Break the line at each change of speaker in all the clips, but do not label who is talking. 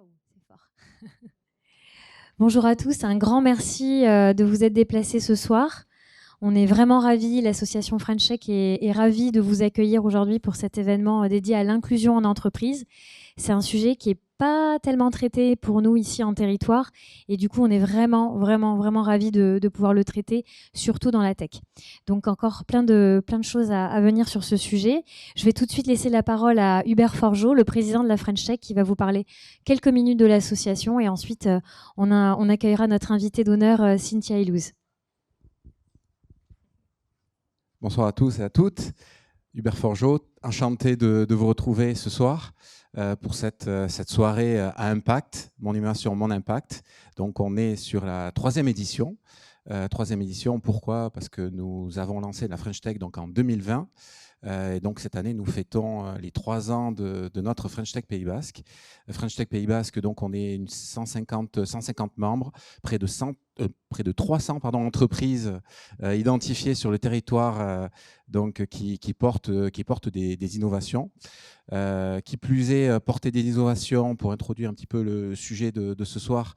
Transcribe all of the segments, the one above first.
Waouh, c'est fort. Bonjour à tous, un grand merci de vous être déplacés ce soir. On est vraiment ravis, l'association French Tech est ravie de vous accueillir aujourd'hui pour cet événement dédié à l'inclusion en entreprise. C'est un sujet qui n'est pas tellement traité pour nous ici en territoire et du coup on est vraiment ravis de pouvoir le traiter, surtout dans la tech. Donc encore plein de choses à venir sur ce sujet. Je vais tout de suite laisser la parole à Hubert Forgeot, le président de la French Tech, qui va vous parler quelques minutes de l'association et ensuite on accueillera notre invitée d'honneur Cynthia Ilouz.
Bonsoir à tous et à toutes. Hubert Forgeot, enchanté de vous retrouver ce soir pour cette soirée à impact, mon innovation, mon impact. Donc on est sur la troisième édition. Pourquoi? Parce que nous avons lancé la French Tech donc en 2020. Et donc cette année, nous fêtons les 3 ans de notre French Tech Pays Basque. French Tech Pays Basque, donc on est 150 membres, près de 300 entreprises identifiées sur le territoire donc qui portent des innovations. Qui plus est, porter des innovations, pour introduire un petit peu le sujet de ce soir,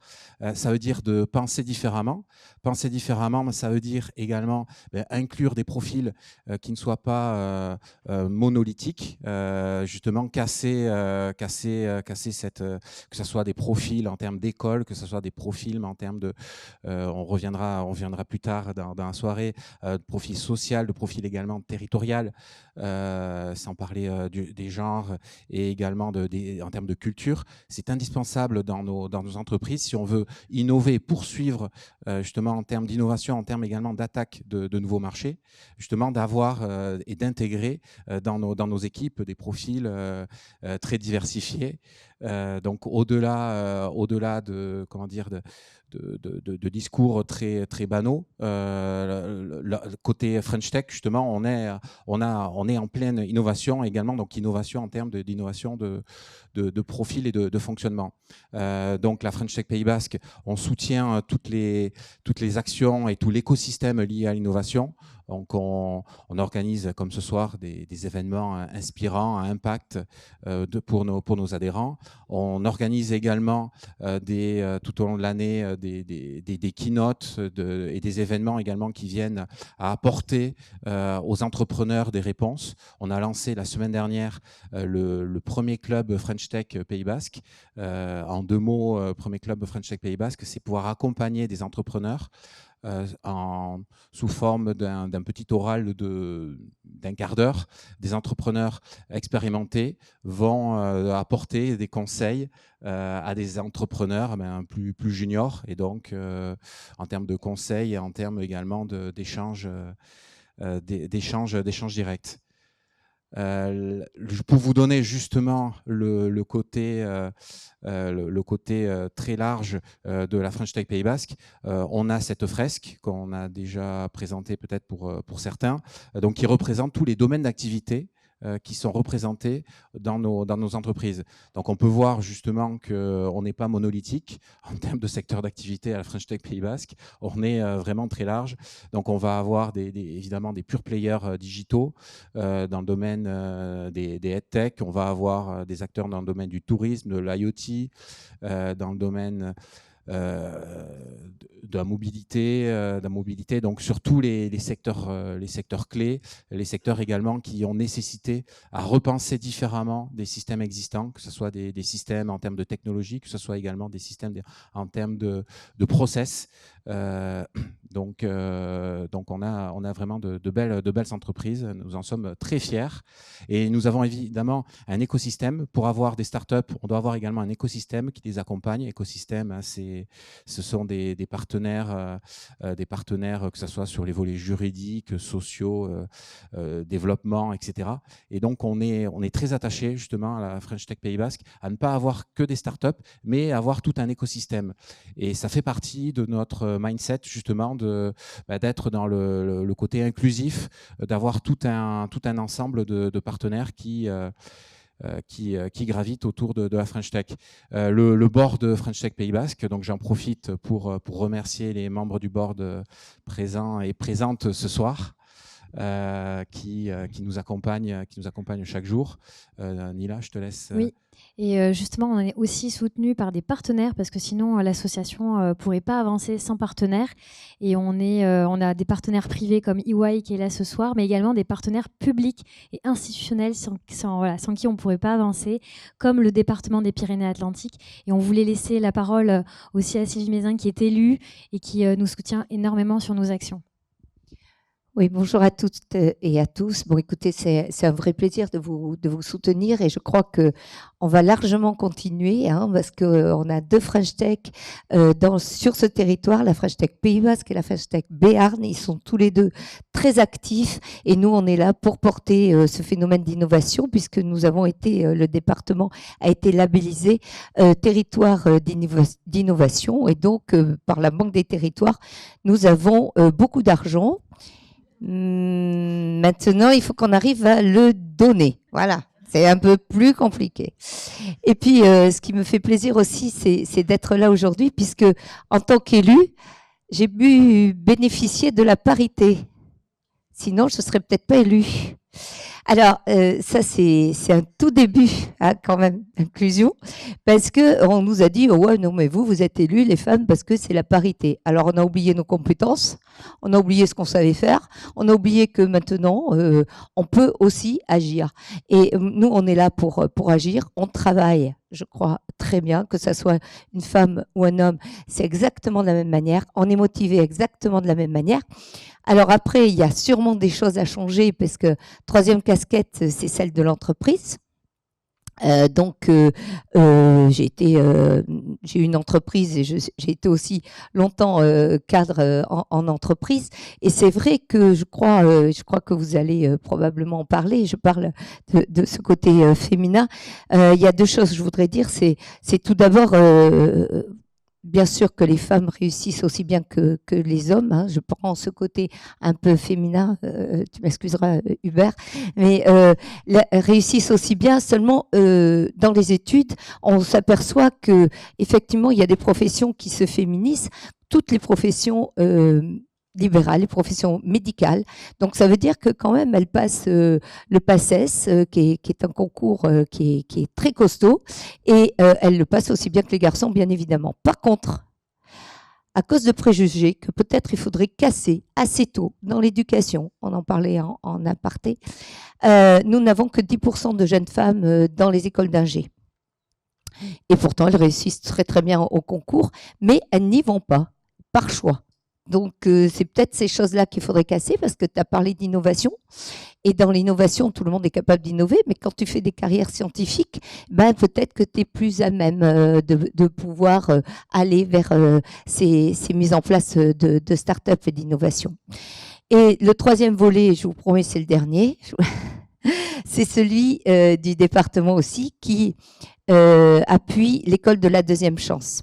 ça veut dire de penser différemment. Penser différemment, ça veut dire également inclure des profils qui ne soient pas monolithiques, justement casser cette, que ce soit des profils en termes d'école, que ce soit des profils en termes de, on reviendra plus tard dans la soirée, de profil social, de profil également territorial, sans parler des genres et également en termes de culture. C'est indispensable dans nos entreprises si on veut innover, poursuivre justement en termes d'innovation, en termes également d'attaque de nouveaux marchés, justement d'avoir et d'intégrer dans nos équipes des profils très diversifiés. Donc au-delà de comment dire de discours très banaux, côté French Tech justement on est en pleine innovation également, donc innovation en termes d'innovation de profil et de fonctionnement. Donc la French Tech Pays Basque, on soutient toutes les actions et tout l'écosystème lié à l'innovation. Donc on organise comme ce soir des événements inspirants, à impact pour nos adhérents. On organise également tout au long de l'année des keynotes et des événements également qui viennent à apporter aux entrepreneurs des réponses. On a lancé la semaine dernière le premier club French Tech Pays Basque. En 2 mots, premier club French Tech Pays Basque, c'est pouvoir accompagner des entrepreneurs sous forme d'un petit oral d'un quart d'heure. Des entrepreneurs expérimentés vont apporter des conseils à des entrepreneurs plus juniors, et donc en termes de conseils et en termes également d'échanges directs. Pour vous donner justement le côté très large de la French Tech Pays Basque, on a cette fresque qu'on a déjà présentée peut-être pour certains, donc qui représente tous les domaines d'activité qui sont représentés dans nos entreprises. Donc on peut voir justement qu'on n'est pas monolithique en termes de secteur d'activité à la French Tech Pays Basque. On est vraiment très large. Donc on va avoir évidemment des pure players digitaux dans le domaine des EdTech. On va avoir des acteurs dans le domaine du tourisme, de l'IoT, dans le domaine de la mobilité, donc sur tous les secteurs clés, les secteurs également qui ont nécessité à repenser différemment des systèmes existants, que ce soit des systèmes en termes de technologie, que ce soit également des systèmes en termes de process. Donc on a vraiment de belles entreprises. Nous en sommes très fiers et nous avons évidemment un écosystème. Pour avoir des startups, on doit avoir également un écosystème qui les accompagne. Écosystème, ce sont des partenaires, que ce soit sur les volets juridiques, sociaux, développement, etc. Et donc on est très attaché justement à la French Tech Pays Basque à ne pas avoir que des startups, mais avoir tout un écosystème. Et ça fait partie de notre mindset justement d'être dans le côté inclusif, d'avoir tout un ensemble de partenaires qui gravitent autour de la French Tech. Le board French Tech Pays Basque, donc j'en profite pour remercier les membres du board présents et présentes ce soir. qui nous accompagnent chaque jour. Nila, je te laisse.
Oui. Et justement, on est aussi soutenu par des partenaires parce que sinon, l'association ne pourrait pas avancer sans partenaires. Et on a des partenaires privés comme EY qui est là ce soir, mais également des partenaires publics et institutionnels sans qui on ne pourrait pas avancer, comme le département des Pyrénées-Atlantiques. Et on voulait laisser la parole aussi à Sylvie Mézin qui est élue et qui nous soutient énormément sur nos actions.
Oui, bonjour à toutes et à tous. Bon, écoutez, c'est un vrai plaisir de vous soutenir et je crois que on va largement continuer parce que on a 2 French Tech sur ce territoire, la French Tech Pays Basque et la French Tech Béarn. Ils sont tous les 2 très actifs et nous, on est là pour porter ce phénomène d'innovation puisque nous avons été, le département a été labellisé territoire d'innovation et donc par la Banque des territoires, nous avons beaucoup d'argent. Maintenant, il faut qu'on arrive à le donner. Voilà, c'est un peu plus compliqué. Et puis, ce qui me fait plaisir aussi, c'est d'être là aujourd'hui, puisque en tant qu'élu, j'ai pu bénéficier de la parité. Sinon, je ne serais peut-être pas élue. Alors, ça, c'est un tout début, quand même, inclusion, parce qu'on nous a dit, oh, ouais, non, mais vous êtes élus, les femmes, parce que c'est la parité. Alors, on a oublié nos compétences, on a oublié ce qu'on savait faire, on a oublié que maintenant, on peut aussi agir. Et nous, on est là pour agir, on travaille, je crois, très bien, que ça soit une femme ou un homme, c'est exactement de la même manière, on est motivé exactement de la même manière. Alors après, il y a sûrement des choses à changer parce que troisième casquette, c'est celle de l'entreprise. Donc, j'ai eu une entreprise et j'ai été aussi longtemps cadre en entreprise. Et c'est vrai que je crois que vous allez probablement en parler. Je parle de ce côté féminin. Il y a 2 choses que je voudrais dire. C'est tout d'abord bien sûr que les femmes réussissent aussi bien que les hommes. Je prends ce côté un peu féminin, tu m'excuseras Hubert, mais réussissent aussi bien. Seulement dans les études, on s'aperçoit que effectivement il y a des professions qui se féminisent. Toutes les professions libérales, les professions médicales. Donc, ça veut dire que quand même, elles passent le PACES, qui est un concours qui est très costaud, et elles le passent aussi bien que les garçons, bien évidemment. Par contre, à cause de préjugés que peut-être il faudrait casser assez tôt dans l'éducation, on en parlait en aparté, nous n'avons que 10% de jeunes femmes dans les écoles d'ingé. Et pourtant, elles réussissent très très bien au concours, mais elles n'y vont pas, par choix. Donc, c'est peut-être ces choses-là qu'il faudrait casser parce que tu as parlé d'innovation. Et dans l'innovation, tout le monde est capable d'innover, mais quand tu fais des carrières scientifiques, peut-être que tu es plus à même de pouvoir aller vers ces mises en place de start-up et d'innovation. Et le 3e volet, je vous promets, c'est le dernier, c'est celui du département aussi qui appuie l'école de la deuxième chance.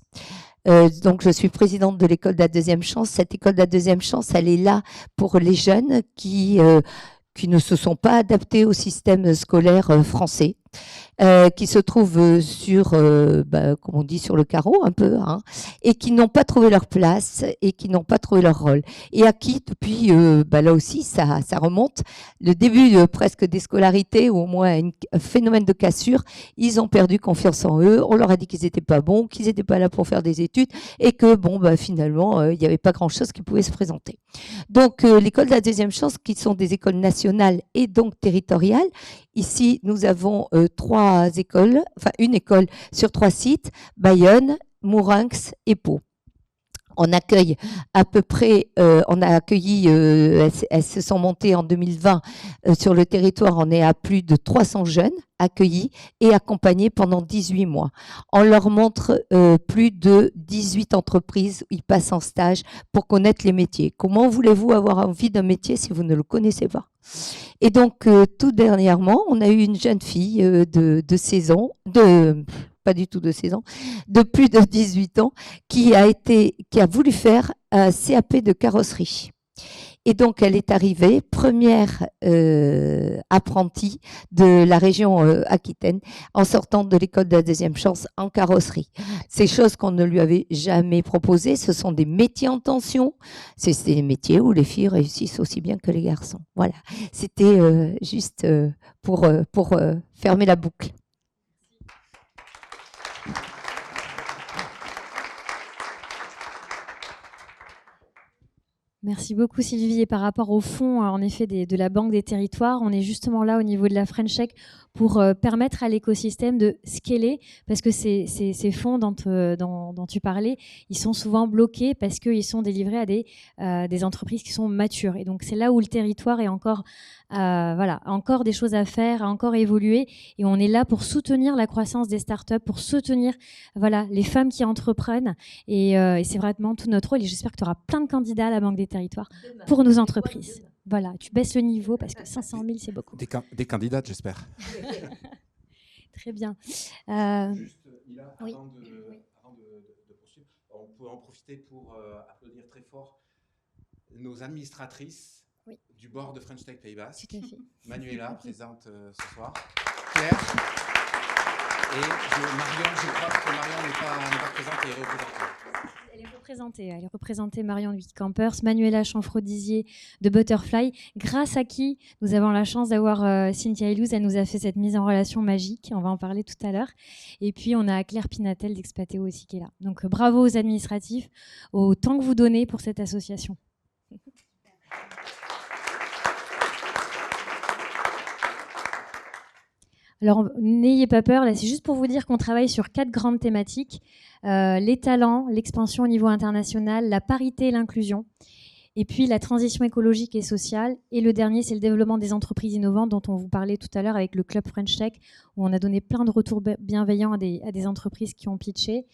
Donc, je suis présidente de l'école de la deuxième chance. Cette école de la deuxième chance, elle est là pour les jeunes qui ne se sont pas adaptés au système scolaire français, qui se trouvent sur, comme on dit, sur le carreau un peu, et qui n'ont pas trouvé leur place et qui n'ont pas trouvé leur rôle. Et à qui, depuis, là aussi, ça remonte, le début presque des scolarités, ou au moins un phénomène de cassure, ils ont perdu confiance en eux, on leur a dit qu'ils n'étaient pas bons, qu'ils n'étaient pas là pour faire des études, et que, finalement, il n'y avait pas grand-chose qui pouvait se présenter. Donc, l'école de la deuxième chance, qui sont des écoles nationales et donc territoriales, ici, nous avons 3 écoles, une école sur 3 sites, Bayonne, Mourinx et Pau. On accueille à peu près, on a accueilli, elles se sont montées en 2020 sur le territoire, on est à plus de 300 jeunes accueillis et accompagnés pendant 18 mois. On leur montre plus de 18 entreprises où ils passent en stage pour connaître les métiers. Comment voulez-vous avoir envie d'un métier si vous ne le connaissez pas ? Et donc, tout dernièrement, on a eu une jeune fille de 16 ans, pas du tout de 16 ans, de plus de 18 ans, qui a voulu faire un CAP de carrosserie. Et donc, elle est arrivée, première apprentie de la région Aquitaine, en sortant de l'école de la deuxième chance en carrosserie. Ces choses qu'on ne lui avait jamais proposées, ce sont des métiers en tension. C'est des métiers où les filles réussissent aussi bien que les garçons. Voilà, c'était juste pour fermer la boucle.
Merci beaucoup Sylvie. Et par rapport au fonds, en effet, de la Banque des Territoires, on est justement là au niveau de la French Tech pour permettre à l'écosystème de scaler, parce que ces fonds dont tu parlais, ils sont souvent bloqués parce qu'ils sont délivrés à des entreprises qui sont matures. Et donc c'est là où le territoire est encore encore des choses à faire, à encore évoluer. Et on est là pour soutenir la croissance des startups, pour soutenir les femmes qui entreprennent. Et c'est vraiment tout notre rôle. Et j'espère que tu auras plein de candidats à la Banque des Territoires pour nos entreprises. Voilà, tu baisses le niveau parce que 500 000, c'est beaucoup.
Des candidates, j'espère.
Très bien.
Juste, Ila,
oui.
avant de poursuivre, on peut en profiter pour applaudir très fort nos administratrices du board de French Tech Pays Basque.
Tout à fait.
Manuela, présente ce soir. Claire. Et Marion, je crois que Marion n'est pas présente et est représentée.
Elle est représentée Marion de Wittcampers, Manuela Chanfrodizier de Butterfly, grâce à qui nous avons la chance d'avoir Cynthia Elouz. Elle nous a fait cette mise en relation magique, on va en parler tout à l'heure. Et puis on a Claire Pinatel d'Expatéo aussi qui est là. Donc bravo aux administratifs, au temps que vous donnez pour cette association. Alors, n'ayez pas peur, là, c'est juste pour vous dire qu'on travaille sur 4 grandes thématiques. Les talents, l'expansion au niveau international, la parité et l'inclusion, et puis la transition écologique et sociale. Et le dernier, c'est le développement des entreprises innovantes dont on vous parlait tout à l'heure avec le Club French Tech, où on a donné plein de retours bienveillants à des entreprises qui ont pitché.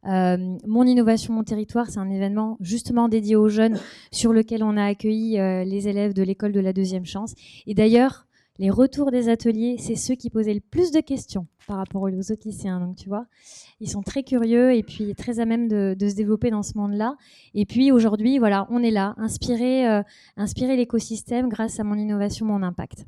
Mon innovation, mon territoire, c'est un événement justement dédié aux jeunes sur lequel on a accueilli les élèves de l'école de la deuxième chance. Et d'ailleurs, les retours des ateliers, c'est ceux qui posaient le plus de questions par rapport aux autres lycéens. Donc, tu vois, ils sont très curieux et puis très à même de se développer dans ce monde-là. Et puis, aujourd'hui, voilà, on est là, inspirer l'écosystème grâce à mon innovation, mon impact.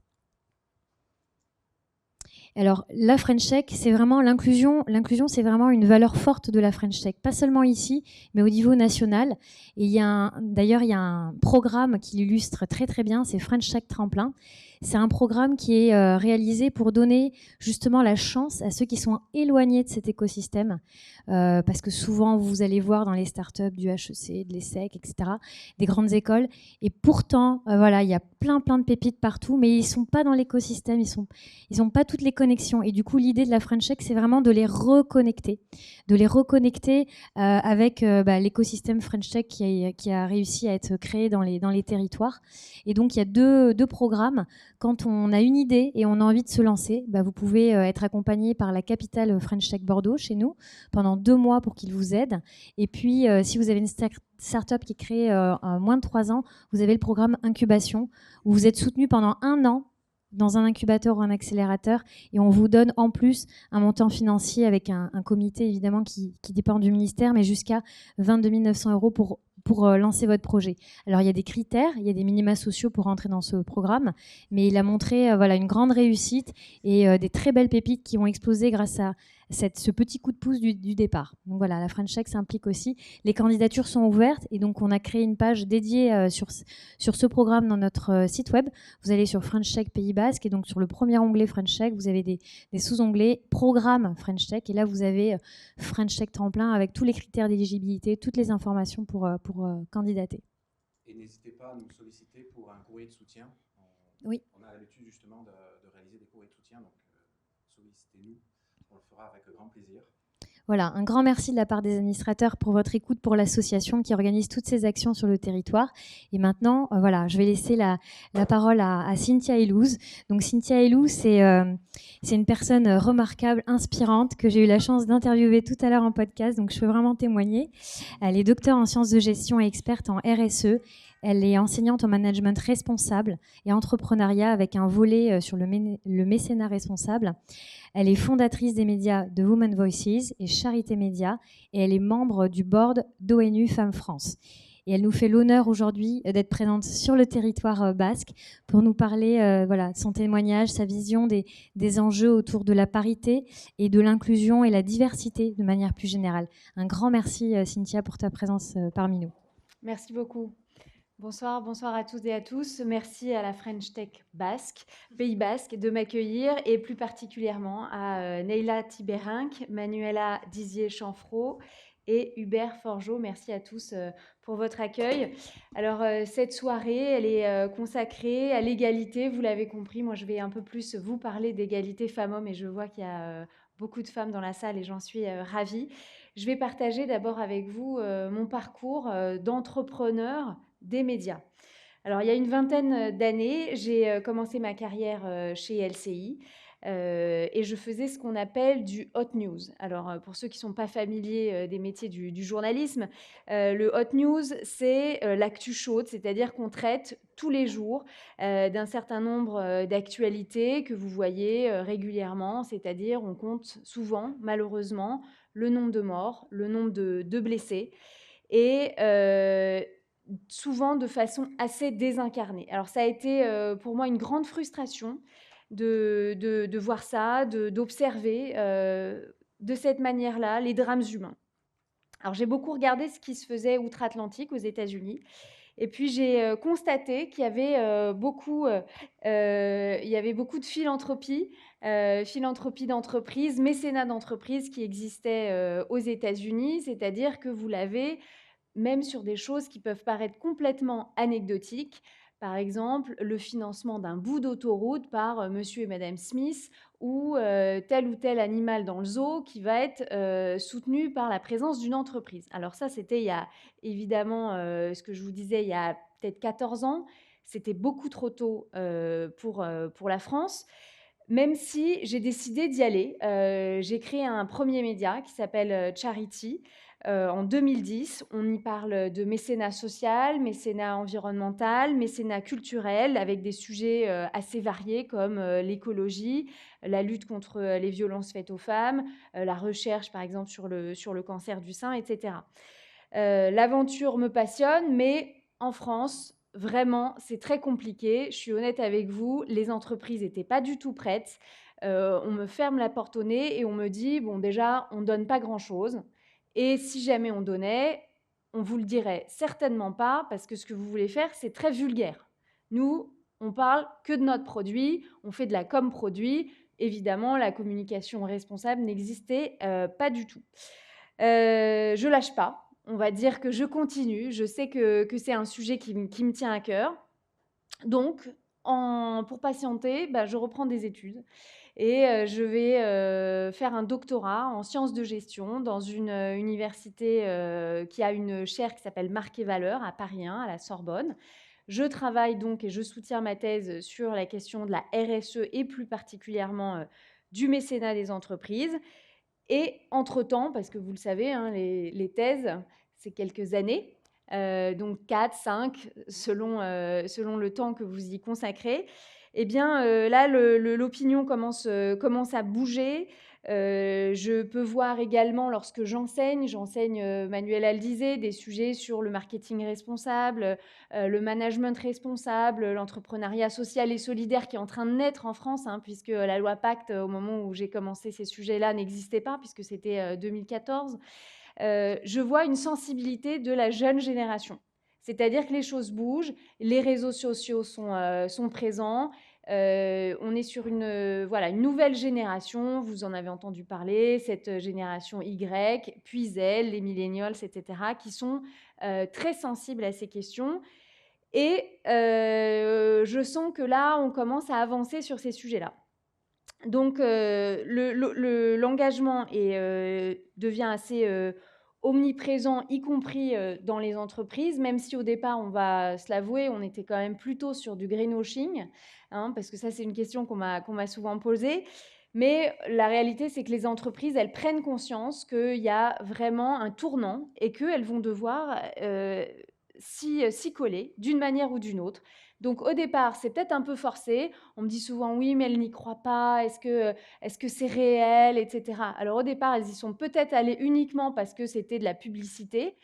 Alors, la French Tech, c'est vraiment l'inclusion. L'inclusion, c'est vraiment une valeur forte de la French Tech, pas seulement ici, mais au niveau national. Et d'ailleurs, il y a un programme qui l'illustre très très bien, c'est French Tech Tremplin. C'est un programme qui est réalisé pour donner justement la chance à ceux qui sont éloignés de cet écosystème. Parce que souvent, vous allez voir dans les startups du HEC, de l'ESSEC, etc., des grandes écoles. Et pourtant, il y a plein de pépites partout, mais ils ne sont pas dans l'écosystème, ils n'ont pas toutes les connexions. Et du coup, l'idée de la French Tech, c'est vraiment de les reconnecter. Avec l'écosystème French Tech qui a réussi à être créé dans les territoires. Et donc, il y a deux programmes. Quand on a une idée et on a envie de se lancer, vous pouvez être accompagné par la capitale French Tech Bordeaux chez nous pendant 2 mois pour qu'ils vous aident. Et puis, si vous avez une start-up qui est créée en moins de 3 ans, vous avez le programme Incubation où vous êtes soutenu pendant 1 an dans un incubateur ou un accélérateur et on vous donne en plus un montant financier avec un comité évidemment qui dépend du ministère, mais jusqu'à 22 900 € pour lancer votre projet. Alors, il y a des critères, il y a des minima sociaux pour entrer dans ce programme, mais il a montré une grande réussite et des très belles pépites qui ont explosé grâce à ce petit coup de pouce du départ. Donc voilà, la French Tech s'implique aussi. Les candidatures sont ouvertes et donc on a créé une page dédiée sur ce programme dans notre site web. Vous allez sur French Tech Pays Basque et donc sur le premier onglet French Tech, vous avez des sous-onglets Programme French Tech et là vous avez French Tech Tremplin avec tous les critères d'éligibilité, toutes les informations pour candidater.
Et n'hésitez pas à nous solliciter pour un courrier de soutien.
Oui.
On a l'habitude justement de réaliser des courriers de soutien, donc sollicitez-nous. On le fera avec grand plaisir.
Voilà, un grand merci de la part des administrateurs pour votre écoute pour l'association qui organise toutes ces actions sur le territoire. Et maintenant, je vais laisser la parole à Cynthia Elouz. Donc Cynthia Elouz, c'est une personne remarquable, inspirante, que j'ai eu la chance d'interviewer tout à l'heure en podcast, donc je peux vraiment témoigner. Elle est docteure en sciences de gestion et experte en RSE. Elle est enseignante en management responsable et entrepreneuriat avec un volet sur le mécénat responsable. Elle est fondatrice des médias de Women Voices et Charité Média et elle est membre du board d'ONU Femmes France. Et elle nous fait l'honneur aujourd'hui d'être présente sur le territoire basque pour nous parler son témoignage, sa vision des enjeux autour de la parité et de l'inclusion et la diversité de manière plus générale. Un grand merci, Cynthia, pour ta présence parmi nous.
Merci beaucoup. Bonsoir à toutes et à tous. Merci à la French Tech Basque, Pays Basque, de m'accueillir et plus particulièrement à Neila Tiberinck, Manuela Dizier-Chanfraud et Hubert Forgeot. Merci à tous pour votre accueil. Alors, cette soirée, elle est consacrée à l'égalité. Vous l'avez compris, moi, je vais un peu plus vous parler d'égalité femmes-hommes et je vois qu'il y a beaucoup de femmes dans la salle et j'en suis ravie. Je vais partager d'abord avec vous mon parcours d'entrepreneur des médias. Alors, il y a une vingtaine d'années, j'ai commencé ma carrière chez LCI et je faisais ce qu'on appelle du hot news. Alors, pour ceux qui ne sont pas familiers des métiers du journalisme, le hot news, c'est l'actu chaude, c'est-à-dire qu'on traite tous les jours d'un certain nombre d'actualités que vous voyez régulièrement, c'est-à-dire on compte souvent, malheureusement, le nombre de morts, le nombre de blessés, et souvent de façon assez désincarnée. Alors ça a été pour moi une grande frustration de voir ça, d'observer de cette manière-là les drames humains. Alors j'ai beaucoup regardé ce qui se faisait outre-Atlantique aux États-Unis. Et puis j'ai constaté qu'il y avait beaucoup de philanthropie d'entreprises, mécénat d'entreprises qui existait aux États-Unis, c'est-à-dire que vous l'avez même sur des choses qui peuvent paraître complètement anecdotiques. Par exemple, le financement d'un bout d'autoroute par monsieur et madame Smith ou tel ou tel animal dans le zoo qui va être soutenu par la présence d'une entreprise. Alors ça, c'était il y a évidemment, ce que je vous disais, il y a peut-être 14 ans. C'était beaucoup trop tôt pour la France. Même si j'ai décidé d'y aller, j'ai créé un premier média qui s'appelle Charity. En 2010, on y parle de mécénat social, mécénat environnemental, mécénat culturel, avec des sujets assez variés comme l'écologie, la lutte contre les violences faites aux femmes, la recherche par exemple sur le cancer du sein, etc. L'aventure me passionne, mais en France, vraiment, c'est très compliqué. Je suis honnête avec vous, les entreprises n'étaient pas du tout prêtes. On me ferme la porte au nez et on me dit, bon déjà, on ne donne pas grand-chose. Et si jamais on donnait, on vous le dirait certainement pas, parce que ce que vous voulez faire, c'est très vulgaire. Nous, on parle que de notre produit, on fait de la com produit. Évidemment, la communication responsable n'existait pas du tout. Je lâche pas. On va dire que je continue. Je sais que c'est un sujet qui me tient à cœur. Donc, pour patienter, je reprends des études. Et je vais faire un doctorat en sciences de gestion dans une université qui a une chaire qui s'appelle Marques et Valeurs à Paris 1, à la Sorbonne. Je travaille donc et je soutiens ma thèse sur la question de la RSE et plus particulièrement du mécénat des entreprises. Et entre-temps, parce que vous le savez, hein, les thèses, c'est quelques années, donc 4, 5, selon le temps que vous y consacrez. Eh bien, là, l'opinion commence à bouger. Je peux voir également, lorsque j'enseigne Manuela le disait, des sujets sur le marketing responsable, le management responsable, l'entrepreneuriat social et solidaire qui est en train de naître en France, hein, puisque la loi Pacte, au moment où j'ai commencé ces sujets-là, n'existait pas, puisque c'était 2014. Je vois une sensibilité de la jeune génération. C'est-à-dire que les choses bougent, les réseaux sociaux sont présents, on est sur une nouvelle génération, vous en avez entendu parler, cette génération Y, puis Z, les millennials, etc., qui sont très sensibles à ces questions. Et je sens que là, on commence à avancer sur ces sujets-là. Donc, l'engagement devient assez omniprésent, y compris dans les entreprises, même si au départ, on va se l'avouer, on était quand même plutôt sur du greenwashing, hein, parce que ça, c'est une question qu'on m'a souvent posée. Mais la réalité, c'est que les entreprises, elles prennent conscience qu'il y a vraiment un tournant et qu'elles vont devoir s'y coller d'une manière ou d'une autre. Donc au départ, c'est peut-être un peu forcé. On me dit souvent, oui, mais elles n'y croient pas. Est-ce que c'est réel, etc. Alors au départ, elles y sont peut-être allées uniquement parce que c'était de la publicité.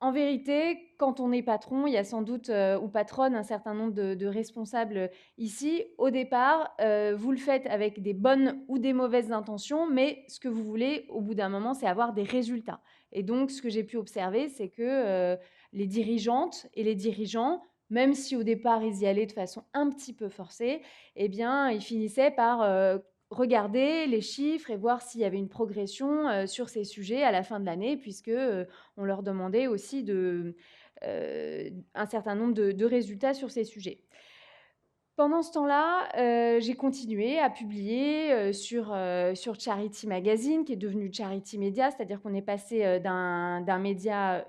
En vérité, quand on est patron, il y a sans doute, ou patronne, un certain nombre de responsables ici. Au départ, vous le faites avec des bonnes ou des mauvaises intentions, mais ce que vous voulez, au bout d'un moment, c'est avoir des résultats. Et donc, ce que j'ai pu observer, c'est que les dirigeantes et les dirigeants, même si au départ, ils y allaient de façon un petit peu forcée, eh bien, ils finissaient par regarder les chiffres et voir s'il y avait une progression sur ces sujets à la fin de l'année, puisque on leur demandait aussi un certain nombre de résultats sur ces sujets. Pendant ce temps-là, j'ai continué à publier sur Charity Magazine, qui est devenu Charity Media, c'est-à-dire qu'on est passé d'un média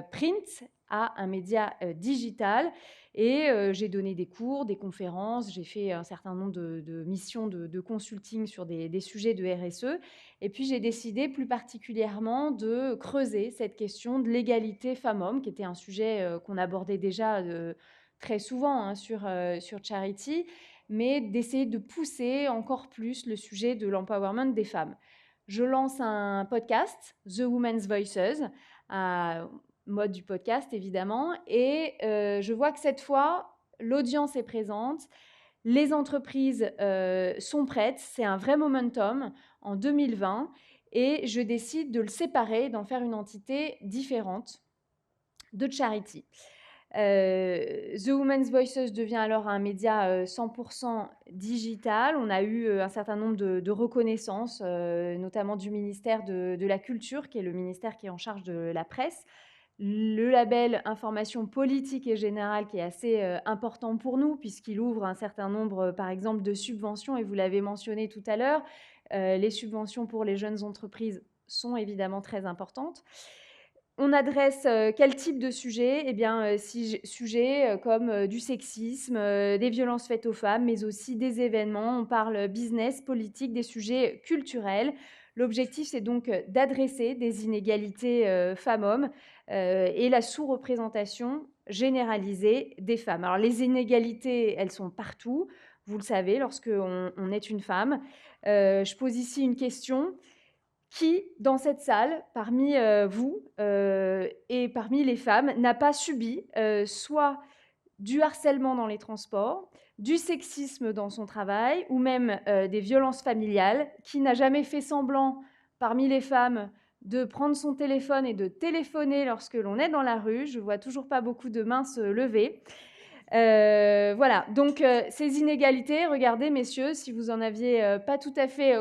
print à un média digital. Et j'ai donné des cours, des conférences, j'ai fait un certain nombre de missions de consulting sur des sujets de RSE. Et puis j'ai décidé plus particulièrement de creuser cette question de l'égalité femmes-hommes, qui était un sujet qu'on abordait déjà très souvent sur Charity, mais d'essayer de pousser encore plus le sujet de l'empowerment des femmes. Je lance un podcast, The Women's Voices, mode du podcast évidemment, et je vois que cette fois, l'audience est présente, les entreprises sont prêtes, c'est un vrai momentum en 2020, et je décide de le séparer, d'en faire une entité différente de Charity. The Women's Voices devient alors un média 100% digital. On a eu un certain nombre de reconnaissances, notamment du ministère de la Culture, qui est le ministère qui est en charge de la presse. Le label Information politique et générale, qui est assez important pour nous, puisqu'il ouvre un certain nombre, par exemple, de subventions, et vous l'avez mentionné tout à l'heure, les subventions pour les jeunes entreprises sont évidemment très importantes. On adresse quel type de sujet ? Eh bien, sujets comme du sexisme, des violences faites aux femmes, mais aussi des événements. On parle business, politique, des sujets culturels. L'objectif, c'est donc d'adresser des inégalités femmes-hommes et la sous-représentation généralisée des femmes. Alors, les inégalités, elles sont partout. Vous le savez, lorsqu'on est une femme. Je pose ici une question. Qui, dans cette salle, parmi vous et parmi les femmes, n'a pas subi soit du harcèlement dans les transports, du sexisme dans son travail, ou même des violences familiales? Qui n'a jamais fait semblant, parmi les femmes, de prendre son téléphone et de téléphoner lorsque l'on est dans la rue? Je vois toujours pas beaucoup de mains se lever. Voilà, donc ces inégalités, regardez messieurs, si vous en aviez pas tout à fait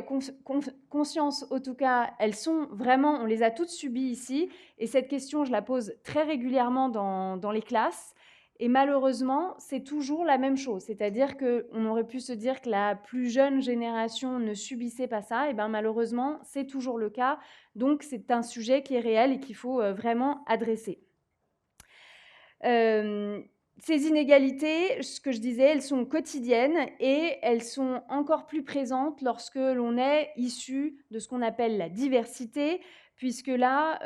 conscience, en tout cas, elles sont vraiment, on les a toutes subies ici, et cette question, je la pose très régulièrement dans les classes, et malheureusement, c'est toujours la même chose, c'est-à-dire qu'on aurait pu se dire que la plus jeune génération ne subissait pas ça, et bien malheureusement, c'est toujours le cas, donc c'est un sujet qui est réel et qu'il faut vraiment adresser. Ces inégalités, ce que je disais, elles sont quotidiennes et elles sont encore plus présentes lorsque l'on est issu de ce qu'on appelle la diversité, puisque là,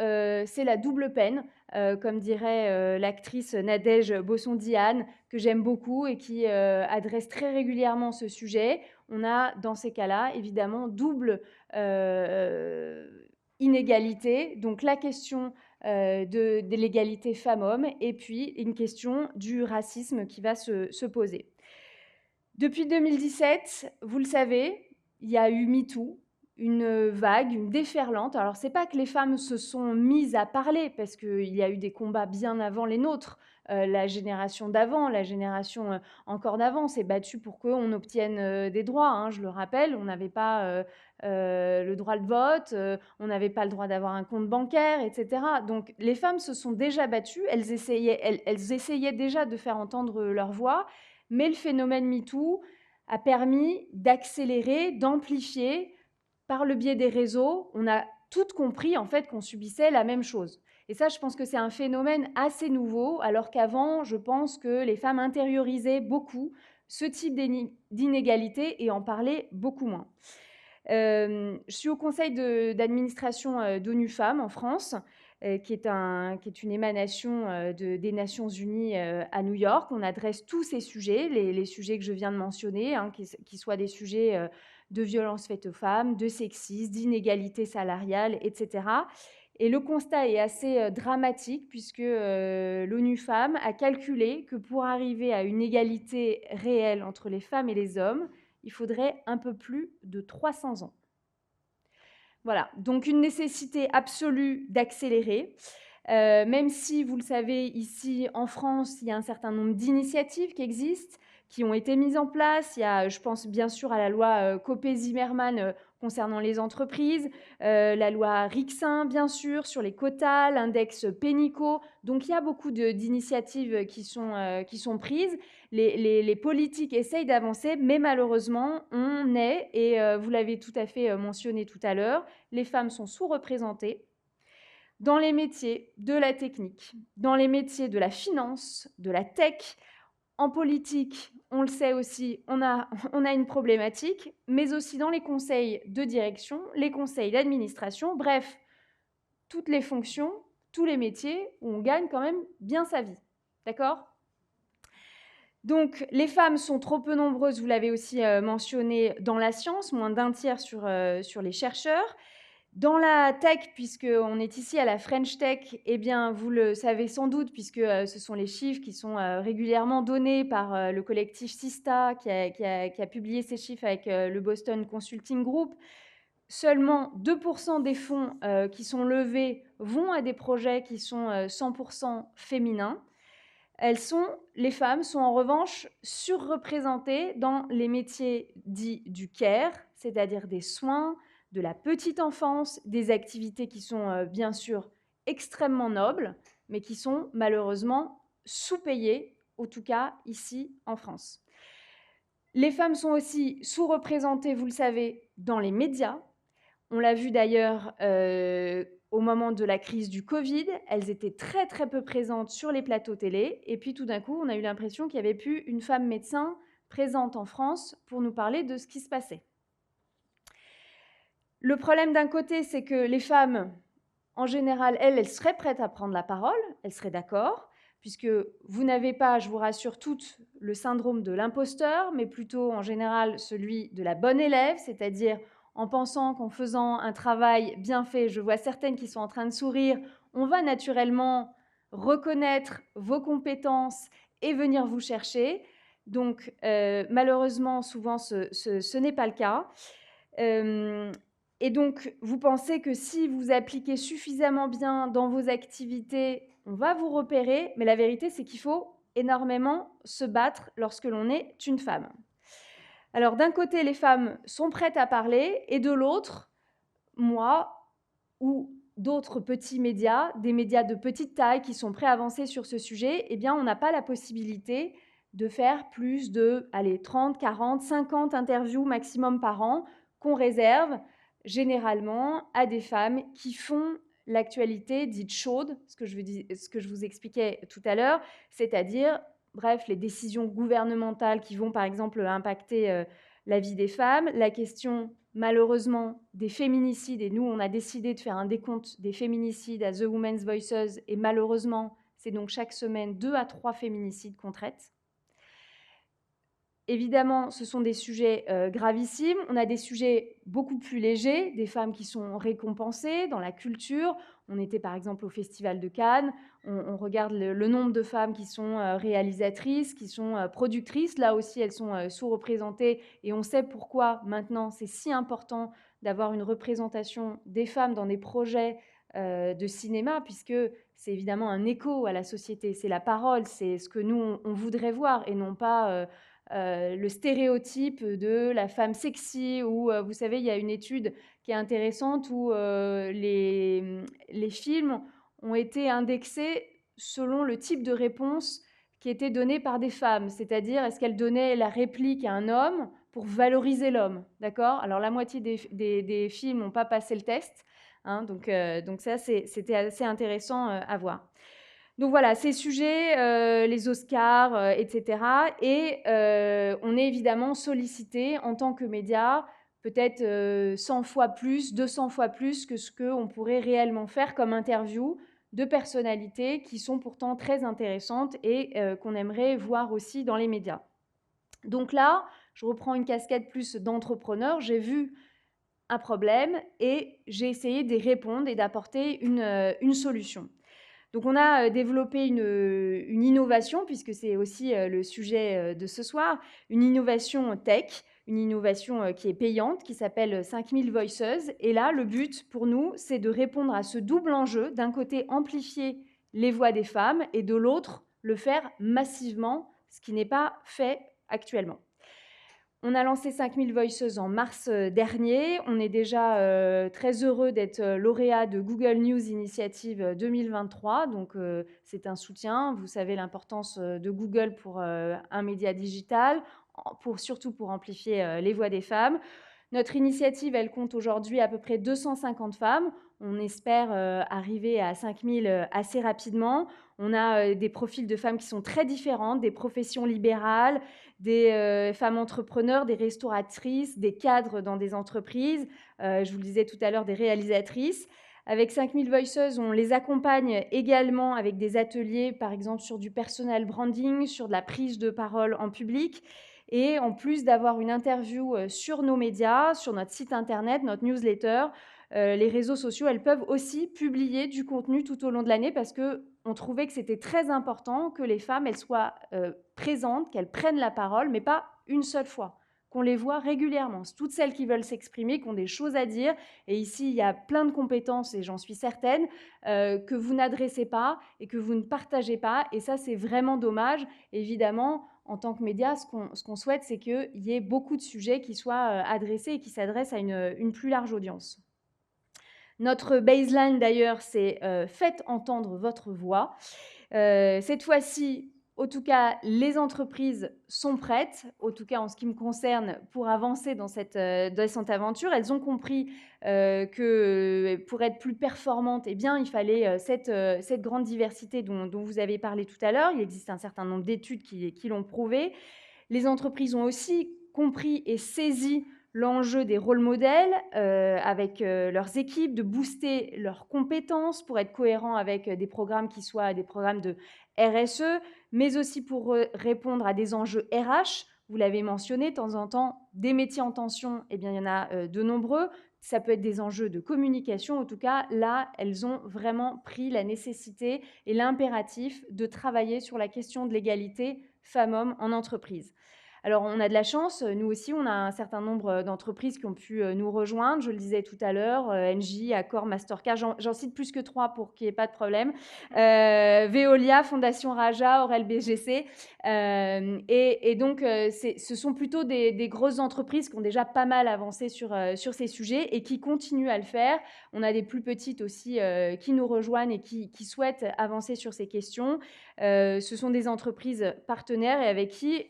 c'est la double peine, comme dirait l'actrice Nadège Bossondiane, que j'aime beaucoup et qui adresse très régulièrement ce sujet. On a, dans ces cas-là, évidemment, double inégalité. Donc la question de l'égalité femmes-hommes, et puis une question du racisme qui va se poser. Depuis 2017, vous le savez, il y a eu MeToo, une vague, une déferlante. Alors, c'est pas que les femmes se sont mises à parler, parce qu'il y a eu des combats bien avant les nôtres. La génération d'avant, la génération encore d'avant s'est battue pour qu'on obtienne des droits. Hein, je le rappelle, on n'avait pas le droit de vote, on n'avait pas le droit d'avoir un compte bancaire, etc. Donc, les femmes se sont déjà battues, elles essayaient déjà de faire entendre leur voix, mais le phénomène MeToo a permis d'accélérer, d'amplifier. Par le biais des réseaux, on a toutes compris en fait qu'on subissait la même chose. Et ça, je pense que c'est un phénomène assez nouveau, alors qu'avant, je pense que les femmes intériorisaient beaucoup ce type d'inégalité et en parlaient beaucoup moins. Je suis au conseil d'administration d'ONU Femmes en France, qui est une émanation des Nations Unies à New York. On adresse tous ces sujets, les sujets que je viens de mentionner, hein, qui soient des sujets de violences faites aux femmes, de sexisme, d'inégalité salariale, etc. Et le constat est assez dramatique puisque l'ONU Femmes a calculé que pour arriver à une égalité réelle entre les femmes et les hommes, il faudrait un peu plus de 300 ans. Voilà, donc une nécessité absolue d'accélérer. Même si, vous le savez, ici en France, il y a un certain nombre d'initiatives qui existent, qui ont été mises en place. Il y a, je pense bien sûr à la loi Copé-Zimmermann concernant les entreprises, la loi Rixin, bien sûr, sur les quotas, l'index Pénicaud. Donc il y a beaucoup d'initiatives qui sont prises. Les politiques essayent d'avancer, mais malheureusement, on est, et vous l'avez tout à fait mentionné tout à l'heure, les femmes sont sous-représentées dans les métiers de la technique, dans les métiers de la finance, de la tech. En politique, on le sait aussi, on a une problématique, mais aussi dans les conseils de direction, les conseils d'administration, bref, toutes les fonctions, tous les métiers où on gagne quand même bien sa vie. D'accord ? Donc, les femmes sont trop peu nombreuses, vous l'avez aussi mentionné, dans la science, moins d'un tiers sur les chercheurs. Dans la tech, puisqu'on est ici à la French Tech, eh bien, vous le savez sans doute, puisque ce sont les chiffres qui sont régulièrement donnés par le collectif Sista, qui a publié ces chiffres avec le Boston Consulting Group. Seulement 2% des fonds qui sont levés vont à des projets qui sont 100% féminins. Les femmes sont en revanche surreprésentées dans les métiers dits du care, c'est-à-dire des soins, de la petite enfance, des activités qui sont bien sûr extrêmement nobles, mais qui sont malheureusement sous-payées, en tout cas ici en France. Les femmes sont aussi sous-représentées, vous le savez, dans les médias. On l'a vu d'ailleurs au moment de la crise du Covid, elles étaient très très peu présentes sur les plateaux télé, et puis tout d'un coup, on a eu l'impression qu'il n'y avait plus une femme médecin présente en France pour nous parler de ce qui se passait. Le problème d'un côté, c'est que les femmes, en général, elles seraient prêtes à prendre la parole, elles seraient d'accord, puisque vous n'avez pas, je vous rassure toutes, le syndrome de l'imposteur, mais plutôt en général celui de la bonne élève, c'est-à-dire en pensant qu'en faisant un travail bien fait, je vois certaines qui sont en train de sourire, on va naturellement reconnaître vos compétences et venir vous chercher. Donc malheureusement, souvent, ce n'est pas le cas. Et donc, vous pensez que si vous appliquez suffisamment bien dans vos activités, on va vous repérer, mais la vérité, c'est qu'il faut énormément se battre lorsque l'on est une femme. Alors, d'un côté, les femmes sont prêtes à parler, et de l'autre, moi ou d'autres petits médias, des médias de petite taille qui sont prêts à avancer sur ce sujet, eh bien, on n'a pas la possibilité de faire plus de 30, 40, 50 interviews maximum par an qu'on réserve généralement à des femmes qui font l'actualité dite chaude, ce que je vous expliquais tout à l'heure, c'est-à-dire, bref, les décisions gouvernementales qui vont, par exemple, impacter la vie des femmes, la question, malheureusement, des féminicides, et nous, on a décidé de faire un décompte des féminicides à The Women's Voices, et malheureusement, c'est donc chaque semaine 2 à 3 féminicides qu'on traite. Évidemment, ce sont des sujets gravissimes. On a des sujets beaucoup plus légers, des femmes qui sont récompensées dans la culture. On était par exemple au Festival de Cannes. On regarde le nombre de femmes qui sont réalisatrices, qui sont productrices. Là aussi, elles sont sous-représentées. Et on sait pourquoi maintenant c'est si important d'avoir une représentation des femmes dans des projets de cinéma, puisque c'est évidemment un écho à la société. C'est la parole, c'est ce que nous, on voudrait voir, et non pas... le stéréotype de la femme sexy, ou vous savez, il y a une étude qui est intéressante où les films ont été indexés selon le type de réponse qui était donné par des femmes, c'est-à-dire est-ce qu'elles donnaient la réplique à un homme pour valoriser l'homme, d'accord ? Alors la moitié des films n'ont pas passé le test, hein, donc ça c'était assez intéressant à voir. Donc voilà, ces sujets, les Oscars, etc. Et on est évidemment sollicité en tant que média, peut-être 100 fois plus, 200 fois plus que ce qu'on pourrait réellement faire comme interview de personnalités qui sont pourtant très intéressantes et qu'on aimerait voir aussi dans les médias. Donc là, je reprends une casquette plus d'entrepreneur. J'ai vu un problème et j'ai essayé d'y répondre et d'apporter une solution. Donc on a développé une innovation, puisque c'est aussi le sujet de ce soir, une innovation tech, une innovation qui est payante, qui s'appelle 5000 Voices. Et là, le but pour nous, c'est de répondre à ce double enjeu. D'un côté, amplifier les voix des femmes et de l'autre, le faire massivement, ce qui n'est pas fait actuellement. On a lancé 5000 Voices en mars dernier. On est déjà très heureux d'être lauréat de Google News Initiative 2023. Donc, c'est un soutien. Vous savez l'importance de Google pour un média digital, surtout pour amplifier les voix des femmes. Notre initiative, elle compte aujourd'hui à peu près 250 femmes. On espère arriver à 5000 assez rapidement. On a des profils de femmes qui sont très différentes, des professions libérales, des femmes entrepreneurs, des restauratrices, des cadres dans des entreprises, je vous le disais tout à l'heure, des réalisatrices. Avec 5000 Voices, on les accompagne également avec des ateliers, par exemple sur du personal branding, sur de la prise de parole en public. Et en plus d'avoir une interview sur nos médias, sur notre site internet, notre newsletter, les réseaux sociaux, elles peuvent aussi publier du contenu tout au long de l'année parce qu'on trouvait que c'était très important que les femmes elles soient présentes, qu'elles prennent la parole, mais pas une seule fois, qu'on les voit régulièrement. C'est toutes celles qui veulent s'exprimer, qui ont des choses à dire. Et ici, il y a plein de compétences, et j'en suis certaine, que vous n'adressez pas et que vous ne partagez pas. Et ça, c'est vraiment dommage. Évidemment, en tant que média, ce qu'on souhaite, c'est qu'il y ait beaucoup de sujets qui soient adressés et qui s'adressent à une plus large audience. Notre baseline, d'ailleurs, c'est « Faites entendre votre voix ». Cette fois-ci, en tout cas, les entreprises sont prêtes, en tout cas en ce qui me concerne, pour avancer dans cette aventure. Elles ont compris que pour être plus performantes, eh bien, il fallait cette grande diversité dont vous avez parlé tout à l'heure. Il existe un certain nombre d'études qui l'ont prouvé. Les entreprises ont aussi compris et saisi l'enjeu des rôles modèles avec leurs équipes, de booster leurs compétences pour être cohérents avec des programmes qui soient des programmes de RSE, mais aussi pour répondre à des enjeux RH. Vous l'avez mentionné, de temps en temps, des métiers en tension, eh bien, il y en a de nombreux. Ça peut être des enjeux de communication. En tout cas, là, elles ont vraiment pris la nécessité et l'impératif de travailler sur la question de l'égalité femmes-hommes en entreprise. Alors, on a de la chance, nous aussi, on a un certain nombre d'entreprises qui ont pu nous rejoindre. Je le disais tout à l'heure, Engie, Accor, Mastercard, j'en cite plus que 3 pour qu'il n'y ait pas de problème. Veolia, Fondation Raja, Aurel BGC. Et donc, ce sont plutôt des grosses entreprises qui ont déjà pas mal avancé sur ces sujets et qui continuent à le faire. On a des plus petites aussi qui nous rejoignent et qui souhaitent avancer sur ces questions. Ce sont des entreprises partenaires et avec qui,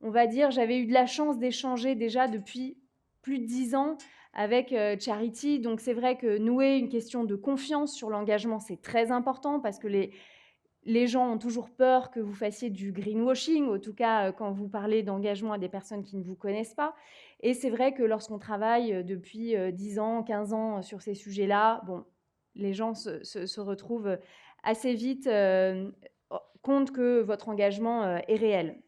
on va dire, j'avais eu de la chance d'échanger déjà depuis plus de 10 ans avec Charity. Donc, c'est vrai que nouer une question de confiance sur l'engagement, c'est très important parce que les gens ont toujours peur que vous fassiez du greenwashing, en tout cas quand vous parlez d'engagement à des personnes qui ne vous connaissent pas. Et c'est vrai que lorsqu'on travaille depuis 10 ans, 15 ans sur ces sujets-là, bon, les gens se retrouvent assez vite compte que votre engagement est réel.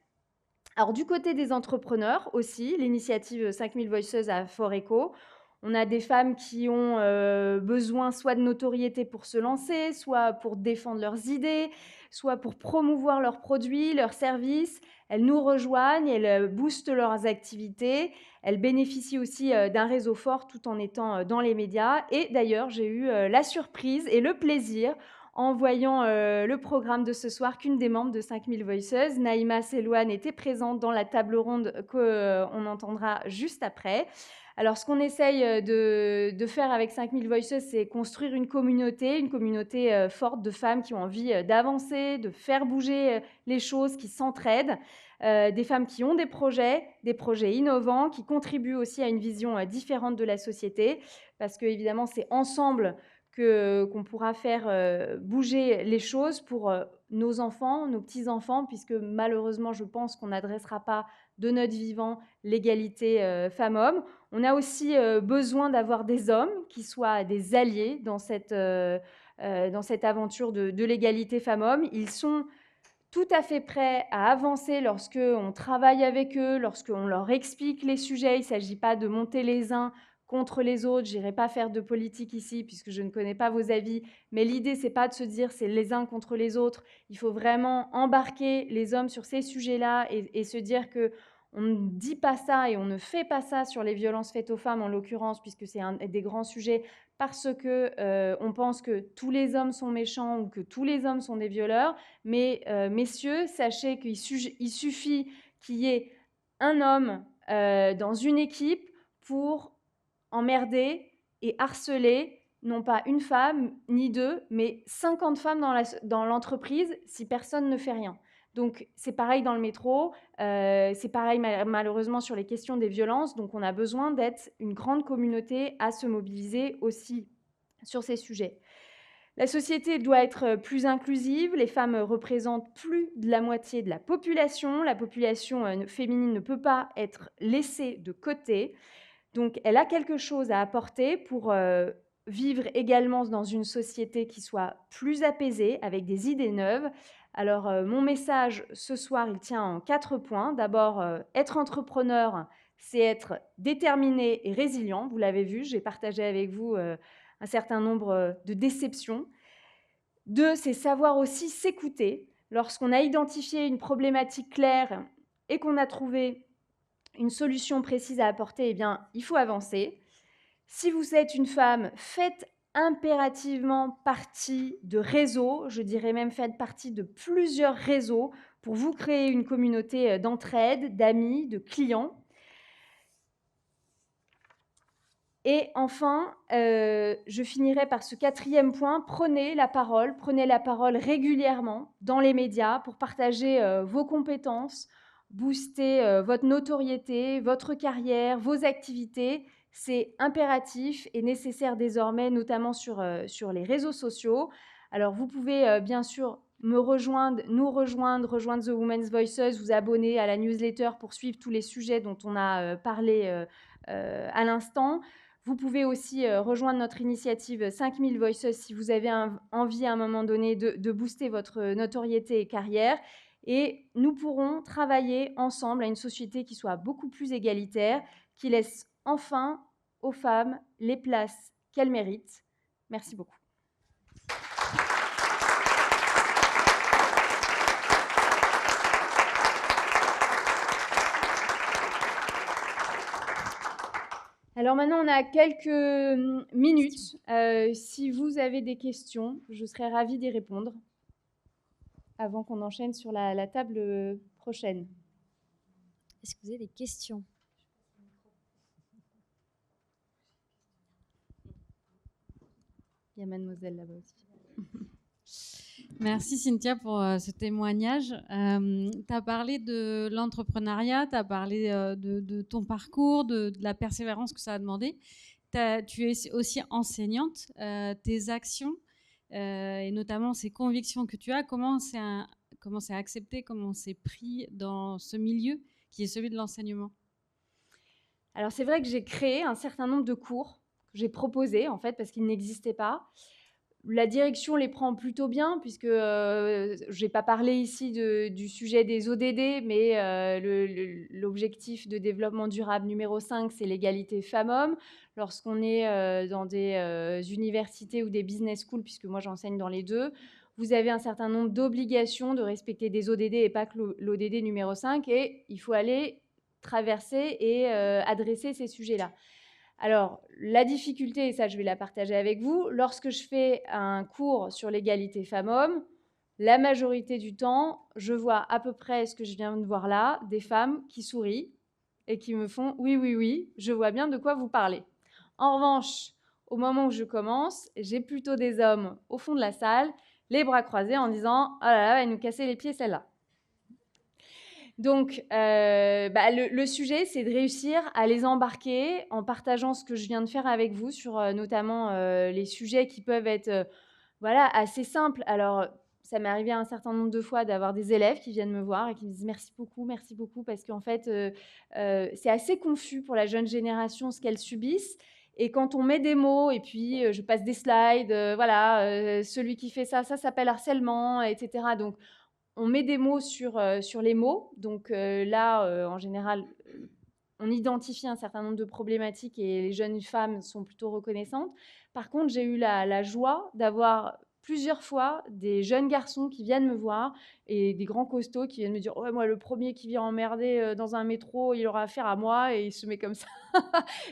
Alors, du côté des entrepreneurs aussi, l'initiative 5000 Voices a fort écho. On a des femmes qui ont besoin soit de notoriété pour se lancer, soit pour défendre leurs idées, soit pour promouvoir leurs produits, leurs services. Elles nous rejoignent, elles boostent leurs activités. Elles bénéficient aussi d'un réseau fort tout en étant dans les médias. Et d'ailleurs, j'ai eu la surprise et le plaisir en voyant le programme de ce soir qu'une des membres de 5000 Voices, Naïma Selouane, était présente dans la table ronde qu'on entendra juste après. Alors, ce qu'on essaye de faire avec 5000 Voices, c'est construire une communauté forte de femmes qui ont envie d'avancer, de faire bouger les choses, qui s'entraident, des femmes qui ont des projets innovants, qui contribuent aussi à une vision différente de la société, parce que évidemment, c'est ensemble qu'on pourra faire bouger les choses pour nos enfants, nos petits-enfants, puisque malheureusement, je pense qu'on n'adressera pas de notre vivant l'égalité femmes-hommes. On a aussi besoin d'avoir des hommes qui soient des alliés dans cette aventure de l'égalité femmes-hommes. Ils sont tout à fait prêts à avancer lorsqu'on travaille avec eux, lorsqu'on leur explique les sujets. Il ne s'agit pas de monter les uns contre les autres. Je n'irai pas faire de politique ici puisque je ne connais pas vos avis, mais l'idée, c'est pas de se dire c'est les uns contre les autres. Il faut vraiment embarquer les hommes sur ces sujets-là et se dire que on ne dit pas ça et on ne fait pas ça sur les violences faites aux femmes, en l'occurrence, puisque c'est un des grands sujets, parce que on pense que tous les hommes sont méchants ou que tous les hommes sont des violeurs. Mais messieurs, sachez qu'il suffit qu'il y ait un homme dans une équipe pour emmerder et harceler non pas une femme ni deux, mais 50 femmes dans l'entreprise si personne ne fait rien. Donc c'est pareil dans le métro, c'est pareil malheureusement sur les questions des violences. Donc on a besoin d'être une grande communauté à se mobiliser aussi sur ces sujets. La société doit être plus inclusive. Les femmes représentent plus de la moitié de la population. La population féminine ne peut pas être laissée de côté. Donc, elle a quelque chose à apporter pour vivre également dans une société qui soit plus apaisée, avec des idées neuves. Alors, mon message ce soir, il tient en 4 points. D'abord, être entrepreneur, c'est être déterminé et résilient. Vous l'avez vu, j'ai partagé avec vous un certain nombre de déceptions. 2, c'est savoir aussi s'écouter. Lorsqu'on a identifié une problématique claire et qu'on a trouvé une solution précise à apporter, eh bien, il faut avancer. Si vous êtes une femme, faites impérativement partie de réseaux, je dirais même faites partie de plusieurs réseaux pour vous créer une communauté d'entraide, d'amis, de clients. Et enfin, je finirai par ce 4e point, prenez la parole régulièrement dans les médias pour partager vos compétences, booster votre notoriété, votre carrière, vos activités. C'est impératif et nécessaire désormais, notamment sur les réseaux sociaux. Alors, vous pouvez bien sûr nous rejoindre The Women's Voices, vous abonner à la newsletter pour suivre tous les sujets dont on a parlé à l'instant. Vous pouvez aussi rejoindre notre initiative 5000 Voices si vous avez envie à un moment donné de booster votre notoriété et carrière. Et nous pourrons travailler ensemble à une société qui soit beaucoup plus égalitaire, qui laisse enfin aux femmes les places qu'elles méritent. Merci beaucoup. Alors maintenant, on a quelques minutes. Si vous avez des questions, je serais ravie d'y répondre avant qu'on enchaîne sur la table prochaine.
Est-ce que vous avez des questions?
Il y a mademoiselle là-bas aussi.
Merci Cynthia pour ce témoignage. Tu as parlé de l'entrepreneuriat, tu as parlé de ton parcours, de la persévérance que ça a demandé. Tu es aussi enseignante. Tes actions et notamment ces convictions que tu as, comment c'est accepté, comment c'est pris dans ce milieu qui est celui de l'enseignement?
Alors c'est vrai que j'ai créé un certain nombre de cours que j'ai proposés en fait parce qu'ils n'existaient pas. La direction les prend plutôt bien puisque je n'ai pas parlé ici du sujet des ODD, mais l'objectif de développement durable numéro 5, c'est l'égalité femmes-hommes. Lorsqu'on est dans des universités ou des business schools, puisque moi j'enseigne dans les deux, vous avez un certain nombre d'obligations de respecter des ODD et pas que l'ODD numéro 5, et il faut aller traverser et adresser ces sujets-là. Alors, la difficulté, et ça je vais la partager avec vous, lorsque je fais un cours sur l'égalité femmes-hommes, la majorité du temps, je vois à peu près ce que je viens de voir là, des femmes qui sourient et qui me font « oui, oui, oui, je vois bien de quoi vous parlez ». En revanche, au moment où je commence, j'ai plutôt des hommes au fond de la salle, les bras croisés en disant « oh là là, elle va nous casser les pieds celle-là ». Donc, le sujet, c'est de réussir à les embarquer en partageant ce que je viens de faire avec vous sur notamment les sujets qui peuvent être assez simples. Alors, ça m'est arrivé un certain nombre de fois d'avoir des élèves qui viennent me voir et qui me disent merci beaucoup, parce qu'en fait, c'est assez confus pour la jeune génération ce qu'elles subissent. Et quand on met des mots, et puis je passe des slides, celui qui fait ça s'appelle harcèlement, etc. Donc, on met des mots sur les mots. Donc là, en général, on identifie un certain nombre de problématiques et les jeunes femmes sont plutôt reconnaissantes. Par contre, j'ai eu la joie d'avoir plusieurs fois des jeunes garçons qui viennent me voir et des grands costauds qui viennent me dire « Ouais, moi, le premier qui vient emmerder dans un métro, il aura affaire à moi. » Et il se met comme ça.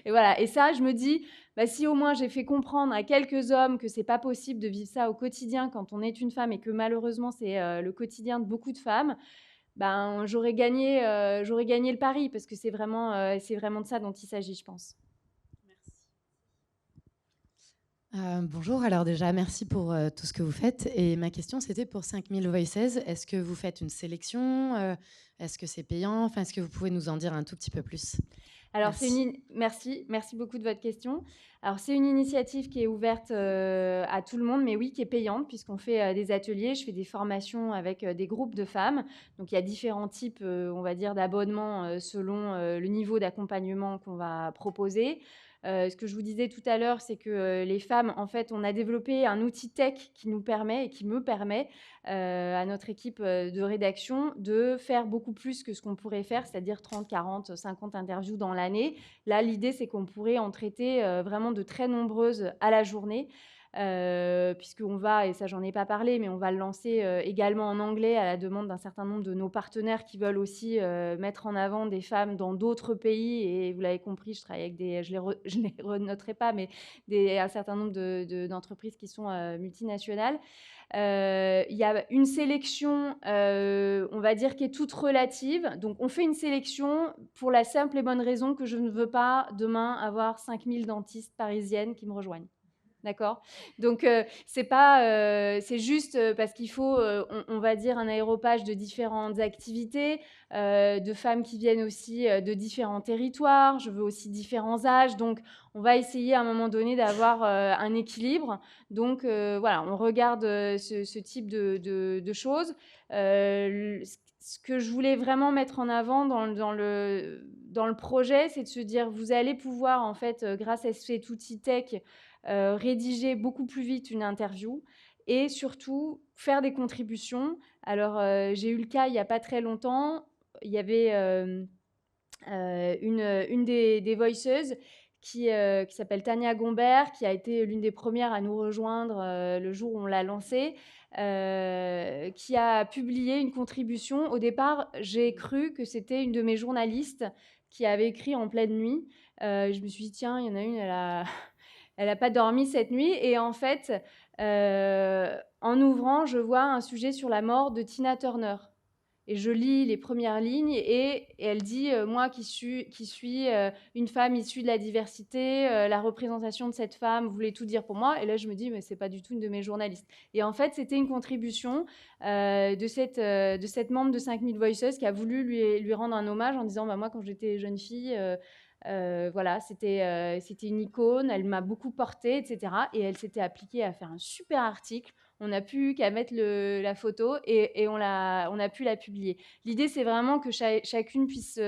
Et voilà. Et ça, je me dis, si au moins j'ai fait comprendre à quelques hommes que c'est pas possible de vivre ça au quotidien quand on est une femme et que malheureusement, c'est le quotidien de beaucoup de femmes, j'aurais gagné le pari parce que c'est vraiment de ça dont il s'agit, je pense.
Bonjour, alors déjà merci pour tout ce que vous faites et ma question c'était pour 5000 Voices, est-ce que vous faites une sélection, est-ce que c'est payant, enfin, est-ce que vous pouvez nous en dire un tout petit peu plus?
Alors, merci beaucoup de votre question. Alors, c'est une initiative qui est ouverte à tout le monde, mais oui, qui est payante, puisqu'on fait des ateliers, je fais des formations avec des groupes de femmes. Donc, il y a différents types, on va dire, d'abonnements selon le niveau d'accompagnement qu'on va proposer. Ce que je vous disais tout à l'heure, c'est que les femmes, en fait, on a développé un outil tech qui nous permet et qui me permet à notre équipe de rédaction de faire beaucoup plus que ce qu'on pourrait faire, c'est-à-dire 30, 40, 50 interviews dans l'année. Là, l'idée, c'est qu'on pourrait en traiter vraiment de très nombreuses à la journée. Puisqu'on va, et ça j'en ai pas parlé, mais on va le lancer également en anglais à la demande d'un certain nombre de nos partenaires qui veulent aussi mettre en avant des femmes dans d'autres pays. Et vous l'avez compris, je travaille avec je les renoterai pas, mais un certain nombre d'entreprises qui sont multinationales. Il y a une sélection, on va dire, qui est toute relative. Donc, on fait une sélection pour la simple et bonne raison que je ne veux pas demain avoir 5000 dentistes parisiennes qui me rejoignent. D'accord ? Donc, c'est juste parce qu'il faut, on va dire, un aéropage de différentes activités, de femmes qui viennent aussi de différents territoires. Je veux aussi différents âges. Donc, on va essayer à un moment donné d'avoir un équilibre. Donc, voilà, on regarde ce type de choses. Ce que je voulais vraiment mettre en avant dans le projet, c'est de se dire, vous allez pouvoir, en fait, grâce à cet outil tech, rédiger beaucoup plus vite une interview et surtout faire des contributions. Alors, j'ai eu le cas il n'y a pas très longtemps, il y avait une des voiceuses qui s'appelle Tania Gombert, qui a été l'une des premières à nous rejoindre le jour où on l'a lancée, qui a publié une contribution. Au départ, j'ai cru que c'était une de mes journalistes qui avait écrit en pleine nuit. Je me suis dit, tiens, il y en a une, elle n'a pas dormi cette nuit. Et en fait, en ouvrant, je vois un sujet sur la mort de Tina Turner. Et je lis les premières lignes et elle dit moi qui suis une femme issue de la diversité, la représentation de cette femme voulait tout dire pour moi. Et là, je me dis mais c'est pas du tout une de mes journalistes. Et en fait, c'était une contribution de cette membre de 5000 Voices qui a voulu lui rendre un hommage en disant moi, quand j'étais jeune fille, voilà, c'était une icône, elle m'a beaucoup portée, etc. Et elle s'était appliquée à faire un super article. On n'a plus qu'à mettre la photo et on a pu la publier. L'idée, c'est vraiment que chacune puisse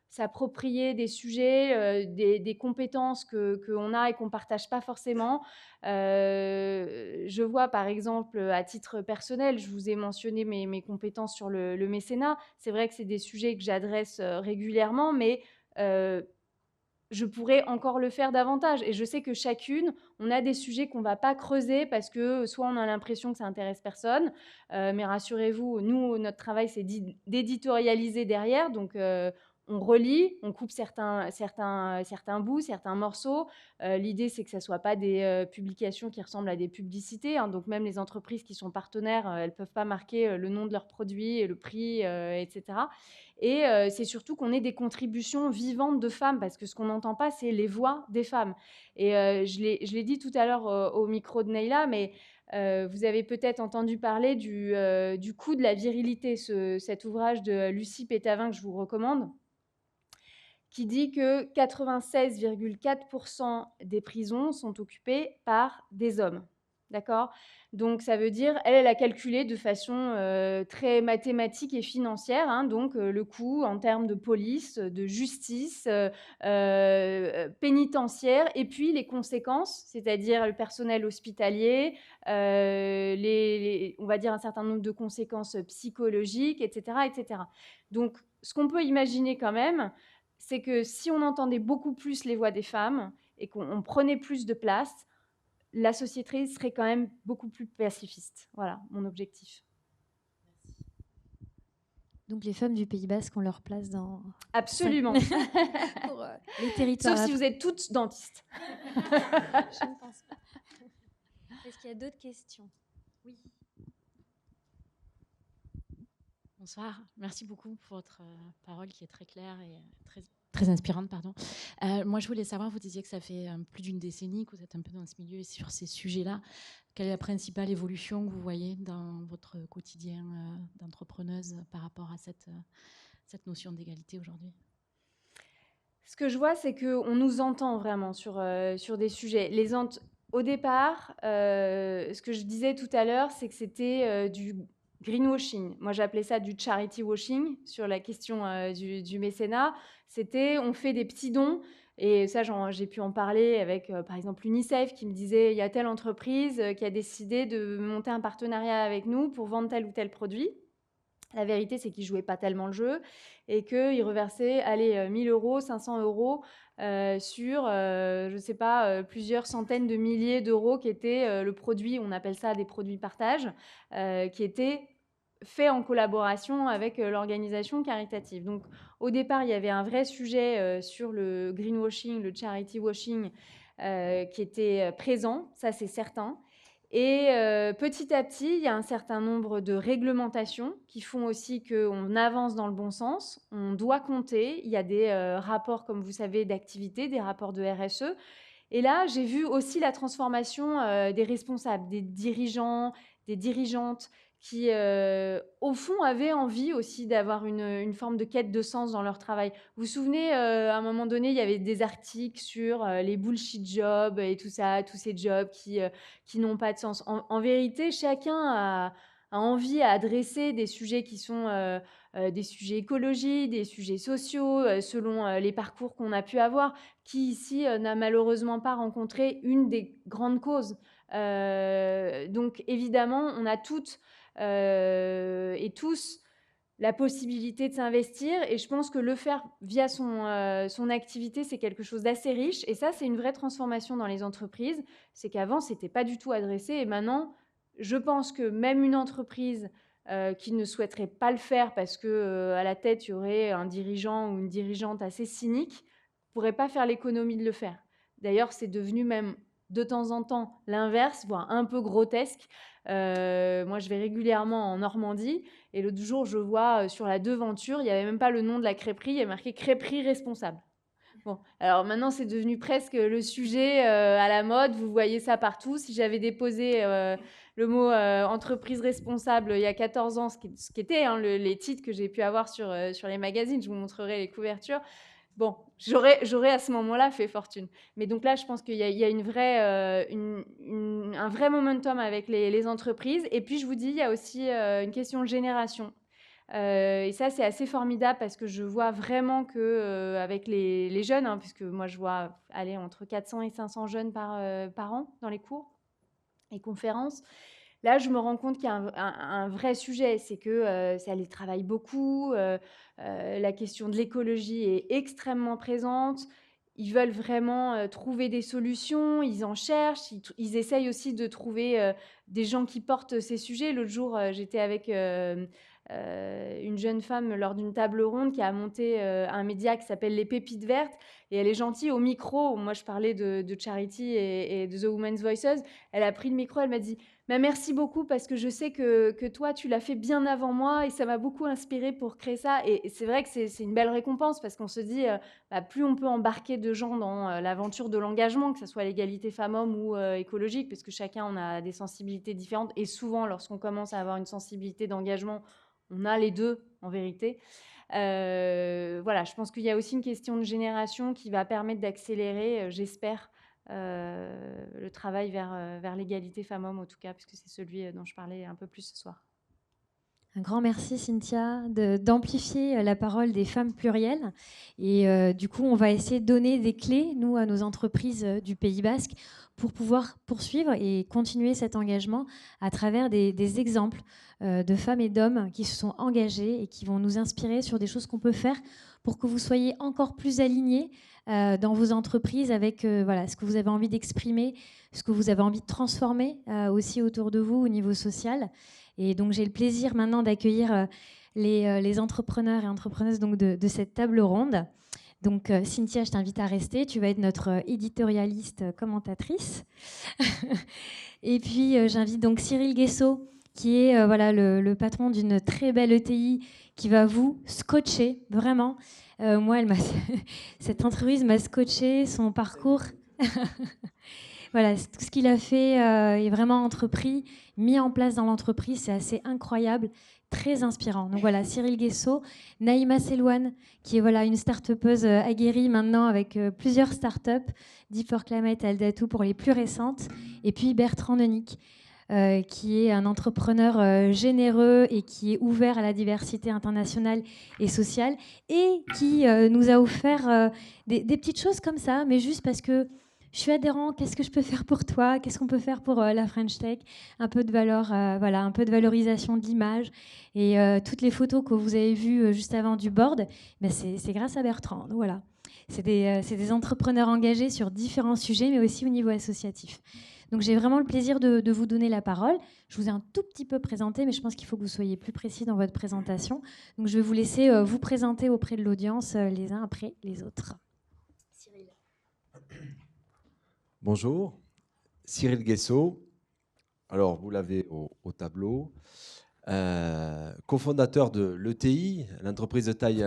s'approprier des sujets, des compétences qu'on a et qu'on ne partage pas forcément. Je vois, par exemple, à titre personnel, je vous ai mentionné mes compétences sur le mécénat. C'est vrai que c'est des sujets que j'adresse régulièrement, mais je pourrais encore le faire davantage. Et je sais que chacune, on a des sujets qu'on ne va pas creuser parce que soit on a l'impression que ça n'intéresse personne, mais rassurez-vous, nous, notre travail, c'est d'éditorialiser derrière. Donc, on relit, on coupe certains bouts, certains morceaux. L'idée, c'est que ce ne soit pas des publications qui ressemblent à des publicités. Donc, même les entreprises qui sont partenaires, elles ne peuvent pas marquer le nom de leurs produits et le prix, etc. Et c'est surtout qu'on ait des contributions vivantes de femmes, parce que ce qu'on n'entend pas, c'est les voix des femmes. Et je l'ai dit tout à l'heure au micro de Neila, mais vous avez peut-être entendu parler du coût de la virilité, cet ouvrage de Lucie Pétavin que je vous recommande, qui dit que 96,4% des prisons sont occupées par des hommes. D'accord ? Donc, ça veut dire, elle a calculé de façon très mathématique et financière, donc le coût en termes de police, de justice, pénitentiaire, et puis les conséquences, c'est-à-dire le personnel hospitalier, on va dire un certain nombre de conséquences psychologiques, etc., etc. Donc, ce qu'on peut imaginer quand même, c'est que si on entendait beaucoup plus les voix des femmes et qu'on prenait plus de place, la société serait quand même beaucoup plus pacifiste. Voilà, mon objectif.
Donc les femmes du Pays Basque ont leur place dans...
Absolument.
pour les territoires.
Sauf si vous êtes toutes dentistes.
Je ne pense pas. Est-ce qu'il y a d'autres questions? Oui.
Bonsoir, merci beaucoup pour votre parole qui est très claire et très inspirante. Moi, je voulais savoir, vous disiez que ça fait plus d'une décennie que vous êtes un peu dans ce milieu et sur ces sujets-là. Quelle est la principale évolution que vous voyez dans votre quotidien d'entrepreneuse par rapport à cette notion d'égalité aujourd'hui?
Ce que je vois, c'est qu'on nous entend vraiment sur des sujets. Au départ, ce que je disais tout à l'heure, c'est que c'était du greenwashing. Moi, j'appelais ça du charity washing sur la question du mécénat. C'était, on fait des petits dons. Et ça, j'ai pu en parler avec, par exemple, l'UNICEF qui me disait, il y a telle entreprise qui a décidé de monter un partenariat avec nous pour vendre tel ou tel produit. La vérité, c'est qu'ils ne jouaient pas tellement le jeu et qu'ils reversaient 1 000 €, 500 € sur, je ne sais pas, plusieurs centaines de milliers d'euros qui étaient le produit, on appelle ça des produits partage, qui étaient faits en collaboration avec l'organisation caritative. Donc, au départ, il y avait un vrai sujet sur le greenwashing, le charity washing qui était présent, ça c'est certain. Et petit à petit, il y a un certain nombre de réglementations qui font aussi qu'on avance dans le bon sens. On doit compter. Il y a des rapports, comme vous savez, d'activité, des rapports de RSE. Et là, j'ai vu aussi la transformation des responsables, des dirigeants, des dirigeantes qui, au fond, avaient envie aussi d'avoir une forme de quête de sens dans leur travail. Vous vous souvenez, à un moment donné, il y avait des articles sur les bullshit jobs et tout ça, tous ces jobs qui n'ont pas de sens. En vérité, chacun a envie à adresser des sujets qui sont des sujets écologiques, des sujets sociaux, selon les parcours qu'on a pu avoir. Qui ici n'a malheureusement pas rencontré une des grandes causes. Donc évidemment, on a toutes et tous la possibilité de s'investir, et je pense que le faire via son activité, c'est quelque chose d'assez riche, et ça, c'est une vraie transformation dans les entreprises. C'est qu'avant, c'était pas du tout adressé, et maintenant, je pense que même une entreprise qui ne souhaiterait pas le faire parce que à la tête, il y aurait un dirigeant ou une dirigeante assez cynique, pourrait pas faire l'économie de le faire. D'ailleurs, c'est devenu même de temps en temps l'inverse, voire un peu grotesque. Moi, je vais régulièrement en Normandie, et l'autre jour, je vois sur la devanture, il n'y avait même pas le nom de la crêperie, il y a marqué crêperie responsable. Bon, alors maintenant, c'est devenu presque le sujet à la mode, vous voyez ça partout. Si j'avais déposé le mot entreprise responsable il y a 14 ans, ce qui était les titres que j'ai pu avoir sur les magazines, je vous montrerai les couvertures. Bon, j'aurais à ce moment-là fait fortune. Mais donc là, je pense qu'il y a un vrai momentum avec les entreprises. Et puis, je vous dis, il y a aussi une question de génération. Et ça, c'est assez formidable parce que je vois vraiment qu'avec les jeunes, puisque moi, je vois aller entre 400 et 500 jeunes par an dans les cours et conférences. Là, je me rends compte qu'il y a un vrai sujet, c'est que ça les travaille beaucoup, la question de l'écologie est extrêmement présente, ils veulent vraiment trouver des solutions, ils en cherchent, ils essayent aussi de trouver des gens qui portent ces sujets. L'autre jour, j'étais avec une jeune femme lors d'une table ronde qui a monté un média qui s'appelle Les Pépites Vertes, et elle est gentille au micro. Moi, je parlais de Charity et de The Women's Voices. Elle a pris le micro, elle m'a dit « Merci beaucoup parce que je sais que toi, tu l'as fait bien avant moi et ça m'a beaucoup inspirée pour créer ça. » Et c'est vrai que c'est une belle récompense parce qu'on se dit plus on peut embarquer de gens dans l'aventure de l'engagement, que ce soit l'égalité femmes-hommes ou écologique, parce que chacun on a des sensibilités différentes, et souvent, lorsqu'on commence à avoir une sensibilité d'engagement, on a les deux en vérité. Voilà, je pense qu'il y a aussi une question de génération qui va permettre d'accélérer, j'espère, le travail vers l'égalité femmes-hommes, en tout cas, puisque c'est celui dont je parlais un peu plus ce soir.
Un grand merci, Cynthia, d'amplifier la parole des femmes plurielles. Et du coup, on va essayer de donner des clés, nous, à nos entreprises du Pays Basque, pour pouvoir poursuivre et continuer cet engagement à travers des exemples de femmes et d'hommes qui se sont engagés et qui vont nous inspirer sur des choses qu'on peut faire pour que vous soyez encore plus alignés dans vos entreprises avec voilà, ce que vous avez envie d'exprimer, ce que vous avez envie de transformer aussi autour de vous au niveau social. Et donc j'ai le plaisir maintenant d'accueillir les entrepreneurs et entrepreneuses donc, de cette table ronde. Donc Cynthia, je t'invite à rester, tu vas être notre éditorialiste commentatrice. Et puis j'invite donc Cyril Guessot, qui est voilà, le patron d'une très belle ETI qui va vous scotcher, vraiment. Moi, cette entreprise m'a scotché, son parcours. Voilà, tout ce qu'il a fait est vraiment entrepris, mis en place dans l'entreprise, c'est assez incroyable, très inspirant. Donc voilà, Cyril Guessot, Naïma Selouane, qui est voilà, une start-upeuse aguerrie maintenant avec plusieurs start-up, Deep for Climate, Aldatou pour les plus récentes, et puis Bertrand Nenic, qui est un entrepreneur généreux et qui est ouvert à la diversité internationale et sociale, et qui nous a offert des petites choses comme ça, mais juste parce que je suis adhérent, qu'est-ce que je peux faire pour toi? Qu'est-ce qu'on peut faire pour la French Tech? Un peu de valeur, voilà, un peu de valorisation de l'image. Et toutes les photos que vous avez vues juste avant du board, ben c'est grâce à Bertrand. Donc, voilà. C'est des entrepreneurs engagés sur différents sujets, mais aussi au niveau associatif. Donc j'ai vraiment le plaisir de vous donner la parole. Je vous ai un tout petit peu présenté, mais je pense qu'il faut que vous soyez plus précis dans votre présentation. Donc je vais vous laisser vous présenter auprès de l'audience les uns après les autres. Cyril.
Bonjour, Cyril Guessot. Alors, vous l'avez au tableau. Cofondateur de l'ETI, l'entreprise de taille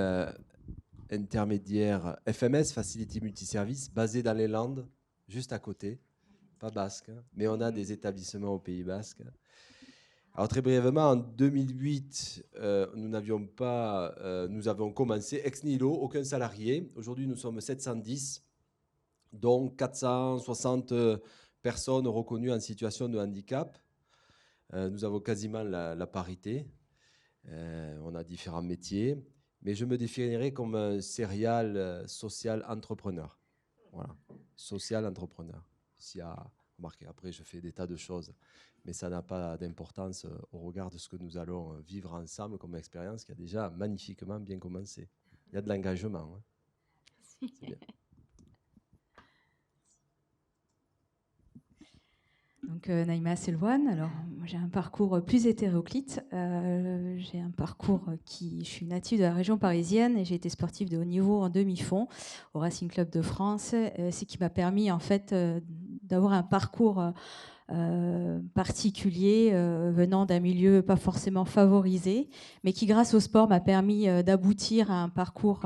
intermédiaire FMS, Facility Multiservice, basée dans les Landes, juste à côté. Pas basque, hein, mais on a des établissements au Pays Basque. Alors, très brièvement, en 2008, nous avons commencé ex nihilo, aucun salarié. Aujourd'hui, nous sommes 710. Donc 460 personnes reconnues en situation de handicap. Nous avons quasiment la parité. On a différents métiers. Mais je me définirais comme un serial social entrepreneur. Voilà, social entrepreneur. S'il y a remarqué, après, je fais des tas de choses. Mais ça n'a pas d'importance au regard de ce que nous allons vivre ensemble comme expérience qui a déjà magnifiquement bien commencé. Il y a de l'engagement. Hein. C'est bien.
Donc Naïma Selouane, alors moi, j'ai un parcours plus hétéroclite. J'ai un parcours je suis native de la région parisienne et j'ai été sportive de haut niveau en demi-fond au Racing Club de France, ce qui m'a permis en fait d'avoir un parcours particulier venant d'un milieu pas forcément favorisé, mais qui grâce au sport m'a permis d'aboutir à un parcours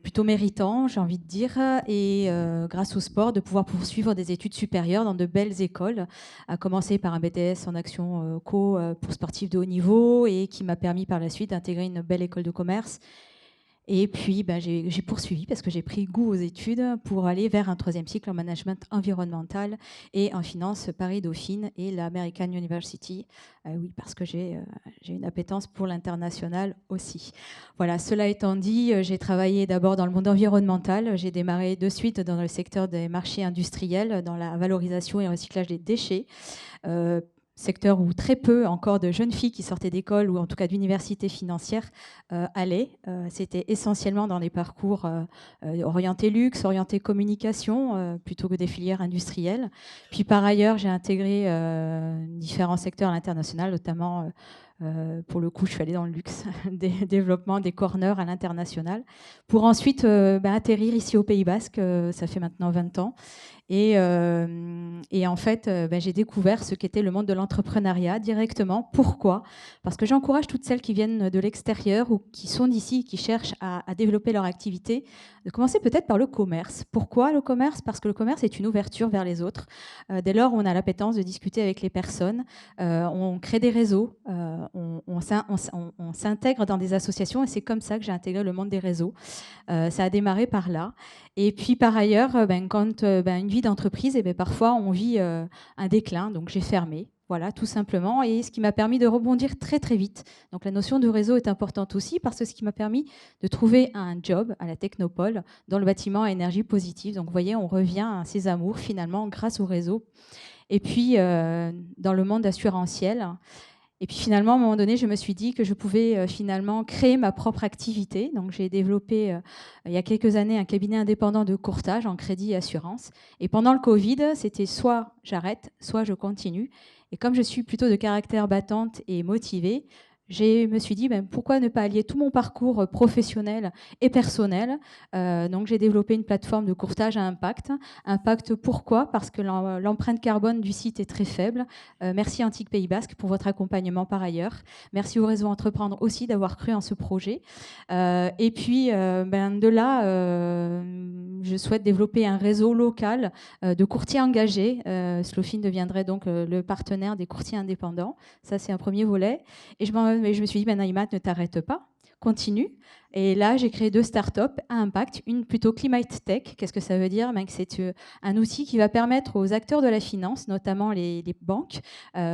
plutôt méritant, j'ai envie de dire, et grâce au sport, de pouvoir poursuivre des études supérieures dans de belles écoles, à commencer par un BTS en action co pour sportifs de haut niveau, et qui m'a permis par la suite d'intégrer une belle école de commerce. Et puis, j'ai poursuivi parce que j'ai pris goût aux études pour aller vers un 3e cycle en management environnemental et en finance Paris-Dauphine et l'American University. Oui, parce que j'ai une appétence pour l'international aussi. Voilà, cela étant dit, j'ai travaillé d'abord dans le monde environnemental. J'ai démarré de suite dans le secteur des marchés industriels, dans la valorisation et recyclage des déchets. Secteur où très peu encore de jeunes filles qui sortaient d'école ou en tout cas d'universités financières allaient. C'était essentiellement dans des parcours orientés luxe, orientés communication, plutôt que des filières industrielles. Puis par ailleurs, j'ai intégré différents secteurs à l'international, notamment pour le coup, je suis allée dans le luxe, des développements, des corners à l'international, pour ensuite atterrir ici au Pays Basque, ça fait maintenant 20 ans. Et en fait, j'ai découvert ce qu'était le monde de l'entrepreneuriat directement. Pourquoi? Parce que j'encourage toutes celles qui viennent de l'extérieur ou qui sont d'ici, qui cherchent à développer leur activité, de commencer peut-être par le commerce. Pourquoi le commerce? Parce que le commerce est une ouverture vers les autres. Dès lors, on a l'appétence de discuter avec les personnes, on crée des réseaux, on s'intègre dans des associations et c'est comme ça que j'ai intégré le monde des réseaux. Ça a démarré par là. Et puis par ailleurs, quand une vie d'entreprise, parfois on vit un déclin, donc j'ai fermé. Voilà, tout simplement, et ce qui m'a permis de rebondir très très vite. Donc la notion de réseau est importante aussi parce que ce qui m'a permis de trouver un job à la Technopole dans le bâtiment à énergie positive. Donc vous voyez, on revient à ses amours finalement grâce au réseau. Et puis dans le monde assurantiel. Et puis finalement, à un moment donné, je me suis dit que je pouvais finalement créer ma propre activité. Donc j'ai développé il y a quelques années un cabinet indépendant de courtage en crédit et assurance. Et pendant le Covid, c'était soit j'arrête, soit je continue. Et comme je suis plutôt de caractère battante et motivée, je me suis dit, pourquoi ne pas allier tout mon parcours professionnel et personnel. Donc j'ai développé une plateforme de courtage à impact. Impact pourquoi? Parce que l'empreinte carbone du site est très faible. Merci Antique Pays Basque pour votre accompagnement par ailleurs. Merci au réseau Entreprendre aussi d'avoir cru en ce projet. Et puis de là, je souhaite développer un réseau local de courtiers engagés. Slofin deviendrait donc le partenaire des courtiers indépendants. Ça, c'est un premier volet. Et je me suis dit, Naïma, ne t'arrête pas, continue. Et là, j'ai créé 2 startups à impact, une plutôt Climate Tech. Qu'est-ce que ça veut dire? C'est un outil qui va permettre aux acteurs de la finance, notamment les banques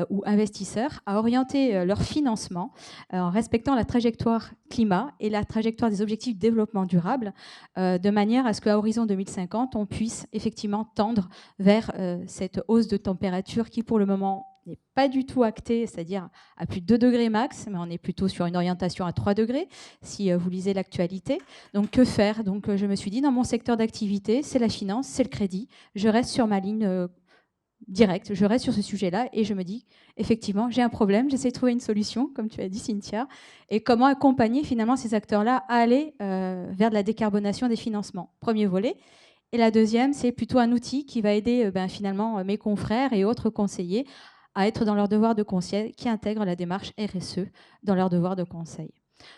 ou investisseurs, à orienter leur financement en respectant la trajectoire climat et la trajectoire des objectifs de développement durable, de manière à ce qu'à horizon 2050, on puisse effectivement tendre vers cette hausse de température qui, pour le moment, n'est pas du tout acté, c'est-à-dire à plus de 2 degrés max, mais on est plutôt sur une orientation à 3 degrés, si vous lisez l'actualité. Donc, que faire? Donc, je me suis dit, dans mon secteur d'activité, c'est la finance, c'est le crédit. Je reste sur ma ligne directe, je reste sur ce sujet-là, et je me dis, effectivement, j'ai un problème, j'essaie de trouver une solution, comme tu as dit, Cynthia, et comment accompagner finalement ces acteurs-là à aller vers de la décarbonation des financements. Premier volet. Et la deuxième, c'est plutôt un outil qui va aider finalement mes confrères et autres conseillers à être dans leur devoir de conseil, qui intègre la démarche RSE dans leur devoir de conseil.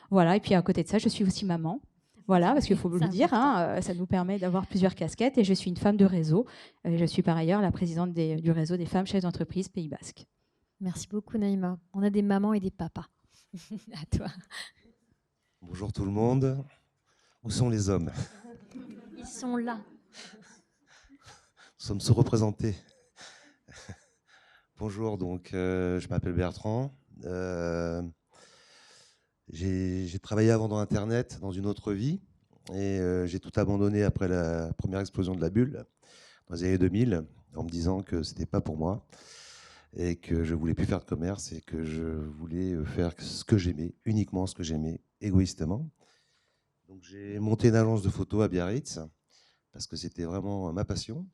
Voilà, et puis à côté de ça, je suis aussi maman. Voilà, parce qu'il faut le dire, ça nous permet d'avoir plusieurs casquettes, et je suis une femme de réseau. Je suis par ailleurs la présidente du réseau des femmes chefs d'entreprise Pays Basque.
Merci beaucoup Naïma. On a des mamans et des papas. À toi.
Bonjour tout le monde. Où sont les hommes?
Ils sont là.
Nous sommes sous-représentés. Bonjour, donc je m'appelle Bertrand. J'ai travaillé avant dans Internet, dans une autre vie, et j'ai tout abandonné après la première explosion de la bulle, dans les années 2000, en me disant que c'était pas pour moi, et que je voulais plus faire de commerce, et que je voulais faire ce que j'aimais, uniquement ce que j'aimais, égoïstement. Donc j'ai monté une agence de photo à Biarritz, parce que c'était vraiment ma passion.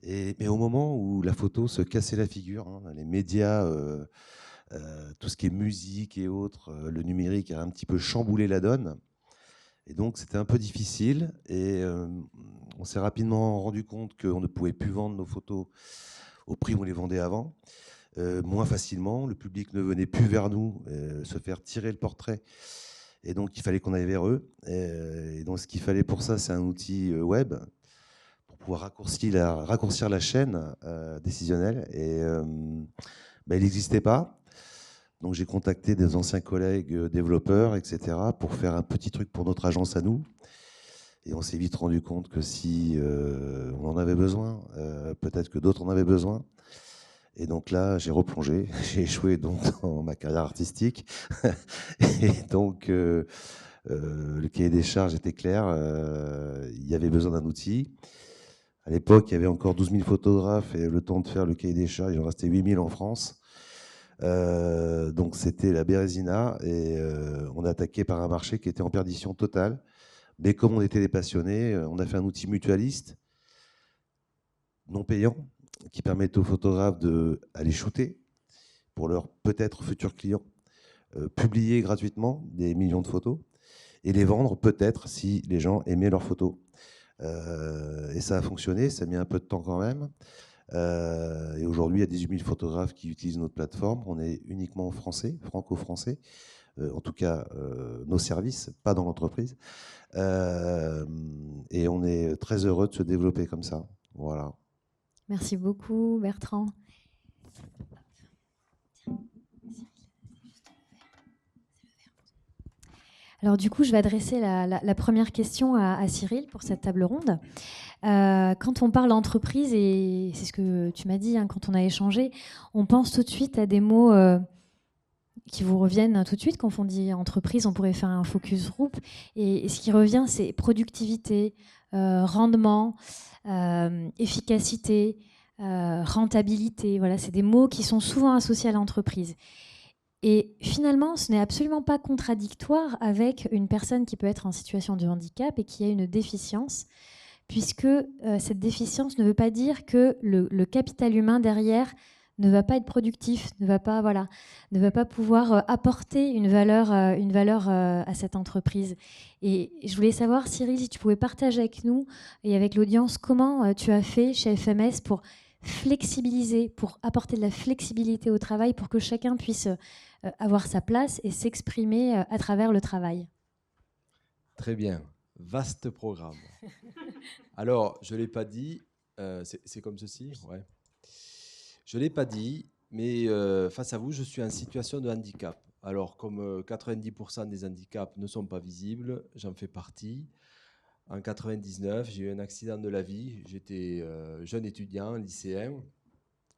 Mais au moment où la photo se cassait la figure, les médias, tout ce qui est musique et autres, le numérique a un petit peu chamboulé la donne. Et donc c'était un peu difficile. Et on s'est rapidement rendu compte qu'on ne pouvait plus vendre nos photos au prix où on les vendait avant. Moins facilement, le public ne venait plus vers nous, se faire tirer le portrait. Et donc il fallait qu'on aille vers eux. Et donc ce qu'il fallait pour ça, c'est un outil web, pour raccourcir la chaîne décisionnelle. Et il n'existait pas. Donc j'ai contacté des anciens collègues développeurs, etc., pour faire un petit truc pour notre agence à nous. Et on s'est vite rendu compte que si on en avait besoin, peut-être que d'autres en avaient besoin. Et donc là, j'ai replongé. J'ai échoué donc dans ma carrière artistique. Et donc le cahier des charges était clair. Il y avait besoin d'un outil. À l'époque, il y avait encore 12 000 photographes, et le temps de faire le cahier des charges, il en restait 8 000 en France. Donc c'était la Bérésina, et on a attaqué par un marché qui était en perdition totale. Mais comme on était des passionnés, on a fait un outil mutualiste, non payant, qui permettait aux photographes d'aller shooter pour leurs peut-être futurs clients, publier gratuitement des millions de photos, et les vendre peut-être si les gens aimaient leurs photos. Et ça a fonctionné, ça a mis un peu de temps quand même. Et aujourd'hui, il y a 18 000 photographes qui utilisent notre plateforme. On est uniquement français, franco-français. En tout cas, nos services, pas dans l'entreprise. Et on est très heureux de se développer comme ça. Voilà.
Merci beaucoup, Bertrand. Alors du coup, je vais adresser la première question à Cyril pour cette table ronde. Quand on parle d'entreprise, et c'est ce que tu m'as dit quand on a échangé, on pense tout de suite à des mots qui vous reviennent tout de suite. Quand on dit entreprise, on pourrait faire un focus group. Et ce qui revient, c'est productivité, rendement, efficacité, rentabilité. Voilà, c'est des mots qui sont souvent associés à l'entreprise. Et finalement, ce n'est absolument pas contradictoire avec une personne qui peut être en situation de handicap et qui a une déficience, puisque cette déficience ne veut pas dire que le capital humain derrière ne va pas être productif, ne va pas pouvoir apporter une valeur à cette entreprise. Et je voulais savoir, Cyril, si tu pouvais partager avec nous et avec l'audience comment tu as fait chez FMS pour flexibiliser, pour apporter de la flexibilité au travail, pour que chacun puisse avoir sa place et s'exprimer à travers le travail.
Très bien, vaste programme. Alors, je ne l'ai pas dit, c'est comme ceci, ouais. Je ne l'ai pas dit, mais face à vous, je suis en situation de handicap. Alors, comme 90% des handicaps ne sont pas visibles, j'en fais partie. En 99, j'ai eu un accident de la vie. J'étais jeune étudiant, lycéen,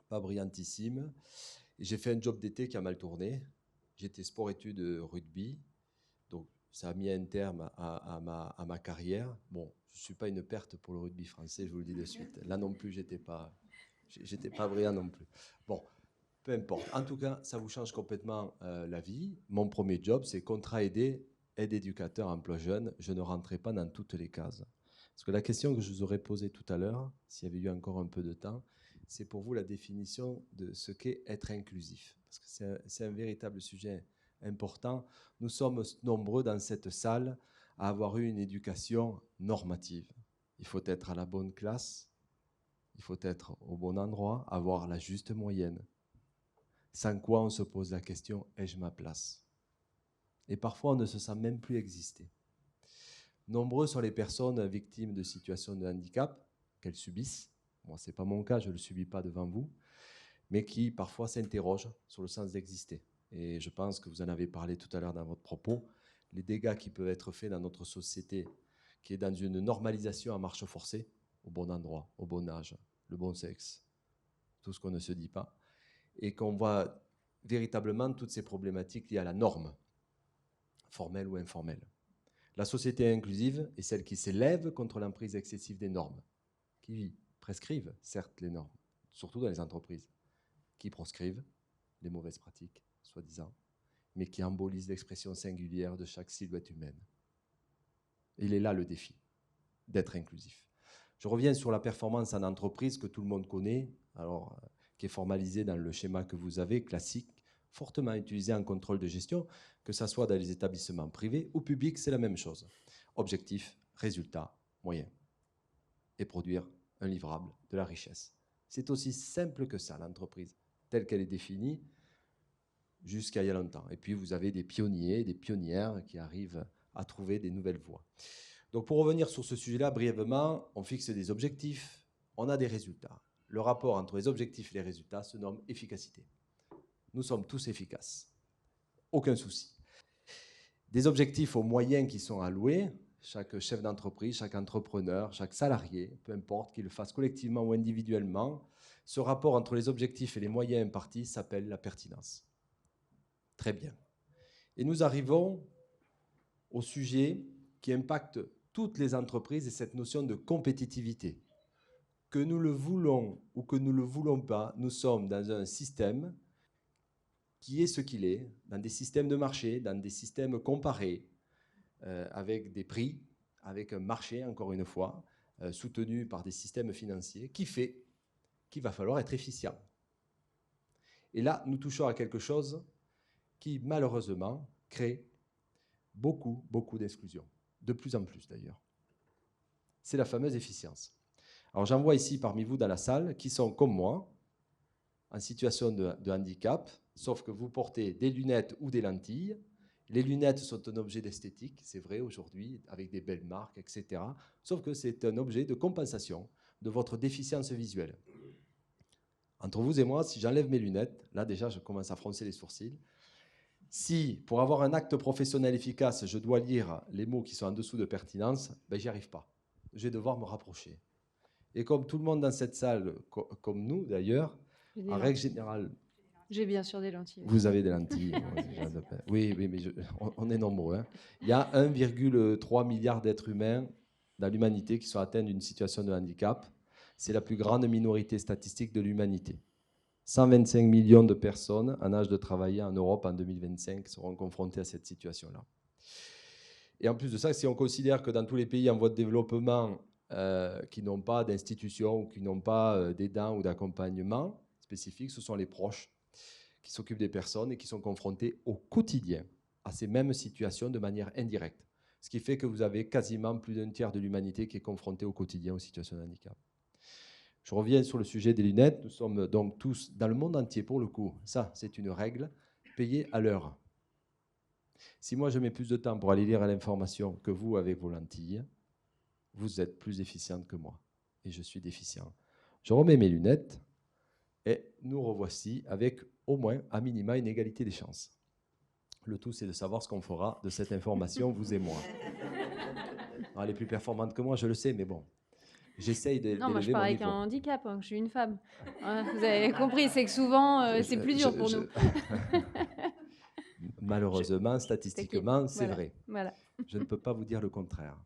pas brillantissime. Et j'ai fait un job d'été qui a mal tourné. J'étais sport-études rugby. Donc, ça a mis un terme à ma carrière. Bon, je ne suis pas une perte pour le rugby français, je vous le dis de suite. Là non plus, j'étais pas brillant non plus. Bon, peu importe. En tout cas, ça vous change complètement la vie. Mon premier job, c'est contrat aidé, aide éducateur, emploi jeune. Je ne rentrais pas dans toutes les cases. Parce que la question que je vous aurais posée tout à l'heure, s'il y avait eu encore un peu de temps, c'est pour vous la définition de ce qu'est être inclusif. Parce que c'est un véritable sujet important. Nous sommes nombreux dans cette salle à avoir eu une éducation normative. Il faut être à la bonne classe, il faut être au bon endroit, avoir la juste moyenne. Sans quoi on se pose la question, ai-je ma place? Et parfois on ne se sent même plus exister. Nombreux sont les personnes victimes de situations de handicap qu'elles subissent. Moi, ce n'est pas mon cas, je ne le subis pas devant vous, mais qui parfois s'interrogent sur le sens d'exister. Et je pense que vous en avez parlé tout à l'heure dans votre propos, les dégâts qui peuvent être faits dans notre société, qui est dans une normalisation à marche forcée, au bon endroit, au bon âge, le bon sexe, tout ce qu'on ne se dit pas, et qu'on voit véritablement toutes ces problématiques liées à la norme, formelle ou informelle. La société inclusive est celle qui s'élève contre l'emprise excessive des normes, qui prescrivent, certes, les normes, surtout dans les entreprises, qui proscrivent les mauvaises pratiques, soi-disant, mais qui embolisent l'expression singulière de chaque silhouette humaine. Il est là le défi, d'être inclusif. Je reviens sur la performance en entreprise que tout le monde connaît, alors, qui est formalisée dans le schéma que vous avez, classique, fortement utilisé en contrôle de gestion, que ce soit dans les établissements privés ou publics, c'est la même chose. Objectif, résultat, moyen. Et produire un livrable, de la richesse. C'est aussi simple que ça, l'entreprise, telle qu'elle est définie, jusqu'à il y a longtemps. Et puis, vous avez des pionniers, des pionnières qui arrivent à trouver des nouvelles voies. Donc, pour revenir sur ce sujet-là, brièvement, on fixe des objectifs, on a des résultats. Le rapport entre les objectifs et les résultats se nomme efficacité. Nous sommes tous efficaces. Aucun souci. Des objectifs aux moyens qui sont alloués, chaque chef d'entreprise, chaque entrepreneur, chaque salarié, peu importe qu'il le fasse collectivement ou individuellement, ce rapport entre les objectifs et les moyens impartis s'appelle la pertinence. Très bien. Et nous arrivons au sujet qui impacte toutes les entreprises et cette notion de compétitivité. Que nous le voulons ou que nous ne le voulons pas, nous sommes dans un système qui est ce qu'il est, dans des systèmes de marché, dans des systèmes comparés, avec des prix, avec un marché, encore une fois, soutenu par des systèmes financiers, qui fait qu'il va falloir être efficient. Et là, nous touchons à quelque chose qui, malheureusement, crée beaucoup d'exclusion, de plus en plus d'ailleurs. C'est la fameuse efficience. Alors j'en vois ici parmi vous dans la salle qui sont comme moi, en situation de handicap, sauf que vous portez des lunettes ou des lentilles. Les lunettes sont un objet d'esthétique, c'est vrai aujourd'hui, avec des belles marques, etc. Sauf que c'est un objet de compensation de votre déficience visuelle. Entre vous et moi, si j'enlève mes lunettes, là déjà je commence à froncer les sourcils. Si, pour avoir un acte professionnel efficace, je dois lire les mots qui sont en dessous de pertinence, ben, j'y arrive pas. Je vais devoir me rapprocher. Et comme tout le monde dans cette salle, comme nous d'ailleurs, en règle générale...
J'ai bien sûr des lentilles.
Vous avez des lentilles. Oui, mais on est nombreux. Hein. Il y a 1,3 milliard d'êtres humains dans l'humanité qui sont atteints d'une situation de handicap. C'est la plus grande minorité statistique de l'humanité. 125 millions de personnes en âge de travailler en Europe en 2025 seront confrontées à cette situation-là. Et en plus de ça, si on considère que dans tous les pays en voie de développement qui n'ont pas d'institutions, qui n'ont pas d'aidants ou d'accompagnement spécifique, ce sont les proches qui s'occupent des personnes et qui sont confrontés au quotidien à ces mêmes situations de manière indirecte. Ce qui fait que vous avez quasiment plus d'un tiers de l'humanité qui est confrontée au quotidien aux situations de handicap. Je reviens sur le sujet des lunettes. Nous sommes donc tous, dans le monde entier pour le coup, ça c'est une règle, payés à l'heure. Si moi je mets plus de temps pour aller lire l'information que vous avec vos lentilles, vous êtes plus efficiente que moi. Et je suis déficient. Je remets mes lunettes et nous revoici avec au moins, à minima, une égalité des chances. Le tout, c'est de savoir ce qu'on fera de cette information, vous et moi. Alors, elle est plus performante que moi, je le sais, mais bon. J'essaye d'élever mon niveau.
Non, moi je parle avec un handicap, hein, je suis une femme. Vous avez compris, c'est que souvent, c'est plus dur pour nous.
Malheureusement, statistiquement, c'est
voilà,
vrai.
Voilà.
Je ne peux pas vous dire le contraire.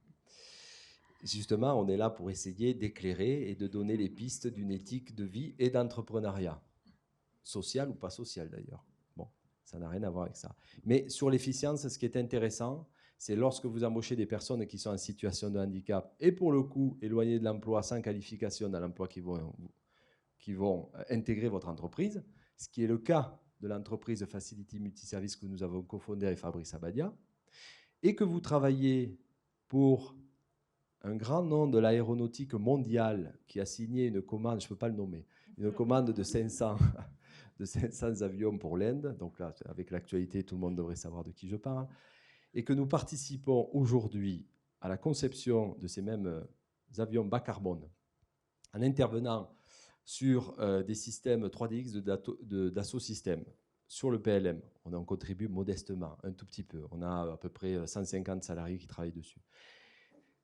Justement, on est là pour essayer d'éclairer et de donner les pistes d'une éthique de vie et d'entrepreneuriat. Social ou pas social d'ailleurs. Bon, ça n'a rien à voir avec ça. Mais sur l'efficience, ce qui est intéressant, c'est lorsque vous embauchez des personnes qui sont en situation de handicap et pour le coup éloignées de l'emploi sans qualification dans l'emploi qui vont intégrer votre entreprise, ce qui est le cas de l'entreprise Facility Multiservice que nous avons cofondée avec Fabrice Abadia, et que vous travaillez pour un grand nom de l'aéronautique mondiale qui a signé une commande, je ne peux pas le nommer, une commande de 500 avions pour l'Inde. Donc là, avec l'actualité, tout le monde devrait savoir de qui je parle. Et que nous participons aujourd'hui à la conception de ces mêmes avions bas carbone, en intervenant sur des systèmes 3DX de Dassault Systèmes. Sur le PLM, on en contribue modestement, un tout petit peu. On a à peu près 150 salariés qui travaillent dessus.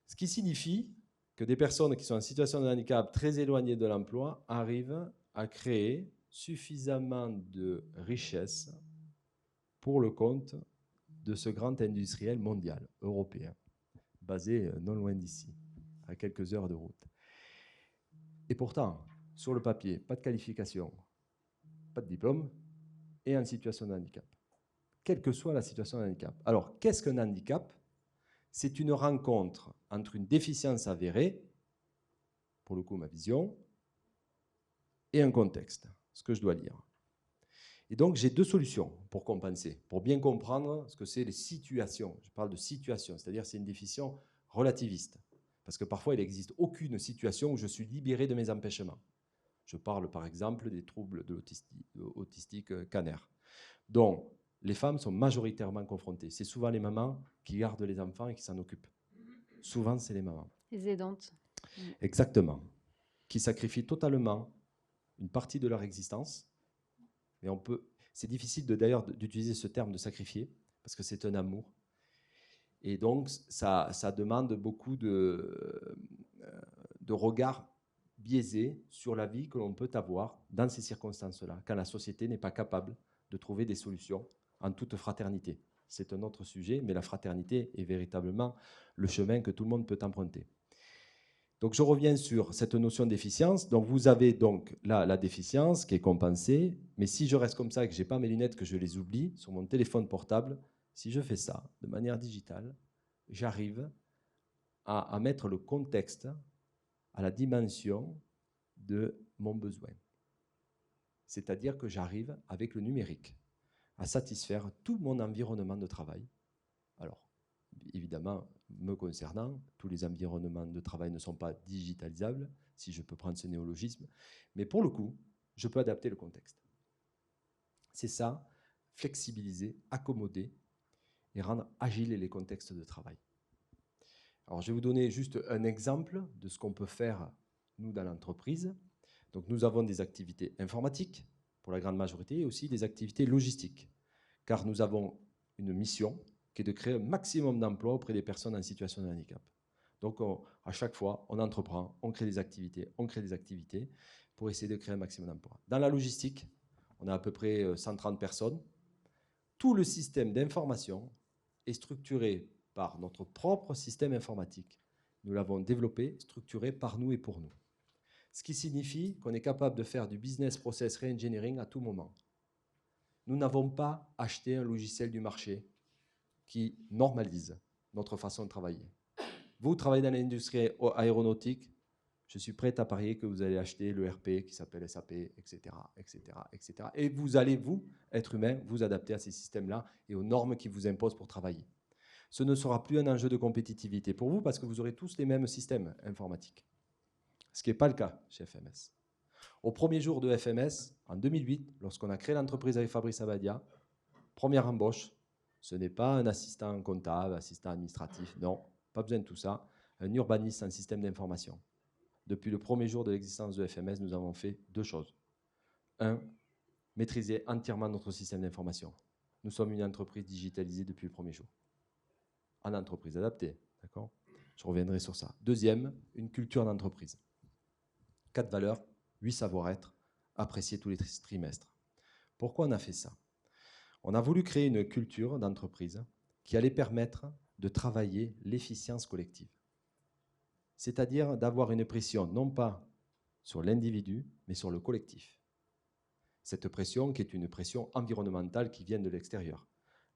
Ce qui signifie que des personnes qui sont en situation de handicap très éloignées de l'emploi arrivent à créer suffisamment de richesse pour le compte de ce grand industriel mondial, européen, basé non loin d'ici, à quelques heures de route. Et pourtant, sur le papier, pas de qualification, pas de diplôme, et en situation de handicap. Quelle que soit la situation de handicap. Alors, qu'est-ce qu'un handicap ? C'est une rencontre entre une déficience avérée, pour le coup ma vision, et un contexte, ce que je dois lire. Et donc j'ai deux solutions pour compenser, pour bien comprendre ce que c'est les situations. Je parle de situation, c'est-à-dire c'est une définition relativiste. Parce que parfois il n'existe aucune situation où je suis libéré de mes empêchements. Je parle par exemple des troubles de autistique canaire, dont les femmes sont majoritairement confrontées. C'est souvent les mamans qui gardent les enfants et qui s'en occupent. Souvent, c'est les mamans.
Les aidantes.
Exactement. Qui sacrifient totalement une partie de leur existence. Mais c'est difficile d'ailleurs d'utiliser ce terme de sacrifier, parce que c'est un amour. Et donc, ça demande beaucoup de regards biaisés sur la vie que l'on peut avoir dans ces circonstances-là, quand la société n'est pas capable de trouver des solutions en toute fraternité. C'est un autre sujet, mais la fraternité est véritablement le chemin que tout le monde peut emprunter. Donc je reviens sur cette notion d'efficience. Donc vous avez donc là la déficience qui est compensée, mais si je reste comme ça et que je n'ai pas mes lunettes, que je les oublie sur mon téléphone portable, si je fais ça de manière digitale, j'arrive à mettre le contexte à la dimension de mon besoin. C'est-à-dire que j'arrive avec le numérique à satisfaire tout mon environnement de travail. Alors, évidemment, me concernant, tous les environnements de travail ne sont pas digitalisables, si je peux prendre ce néologisme, mais pour le coup, je peux adapter le contexte. C'est ça, flexibiliser, accommoder et rendre agiles les contextes de travail. Alors, je vais vous donner juste un exemple de ce qu'on peut faire, nous, dans l'entreprise. Donc, nous avons des activités informatiques, pour la grande majorité, et aussi des activités logistiques, car nous avons une mission qui est de créer un maximum d'emplois auprès des personnes en situation de handicap. Donc, à chaque fois, on entreprend, on crée des activités pour essayer de créer un maximum d'emplois. Dans la logistique, on a à peu près 130 personnes. Tout le système d'information est structuré par notre propre système informatique. Nous l'avons développé, structuré par nous et pour nous. Ce qui signifie qu'on est capable de faire du business process reengineering à tout moment. Nous n'avons pas acheté un logiciel du marché qui normalise notre façon de travailler. Vous travaillez dans l'industrie aéronautique, je suis prêt à parier que vous allez acheter l'ERP qui s'appelle SAP, etc., etc., etc. Et vous allez, vous, être humain, vous adapter à ces systèmes-là et aux normes qui vous imposent pour travailler. Ce ne sera plus un enjeu de compétitivité pour vous parce que vous aurez tous les mêmes systèmes informatiques. Ce qui n'est pas le cas chez FMS. Au premier jour de FMS, en 2008, lorsqu'on a créé l'entreprise avec Fabrice Abadia, première embauche, ce n'est pas un assistant comptable, assistant administratif, non, pas besoin de tout ça, un urbaniste en système d'information. Depuis le premier jour de l'existence de FMS, nous avons fait deux choses. Un, maîtriser entièrement notre système d'information. Nous sommes une entreprise digitalisée depuis le premier jour. En entreprise adaptée, d'accord ? Je reviendrai sur ça. Deuxième, une culture d'entreprise. 4 valeurs, 8 savoir-être, appréciés tous les trimestres. Pourquoi on a fait ça ? On a voulu créer une culture d'entreprise qui allait permettre de travailler l'efficience collective. C'est-à-dire d'avoir une pression non pas sur l'individu, mais sur le collectif. Cette pression qui est une pression environnementale qui vient de l'extérieur.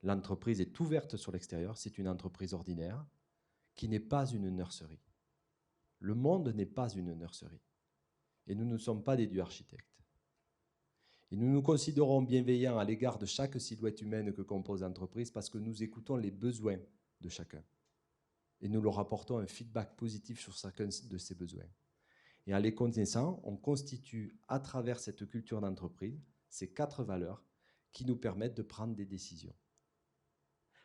L'entreprise est ouverte sur l'extérieur, c'est une entreprise ordinaire qui n'est pas une nurserie. Le monde n'est pas une nurserie. Et nous ne sommes pas des dieux architectes. Et nous nous considérons bienveillants à l'égard de chaque silhouette humaine que compose l'entreprise parce que nous écoutons les besoins de chacun. Et nous leur apportons un feedback positif sur chacun de ces besoins. Et en les connaissant, on constitue à travers cette culture d'entreprise ces 4 valeurs qui nous permettent de prendre des décisions.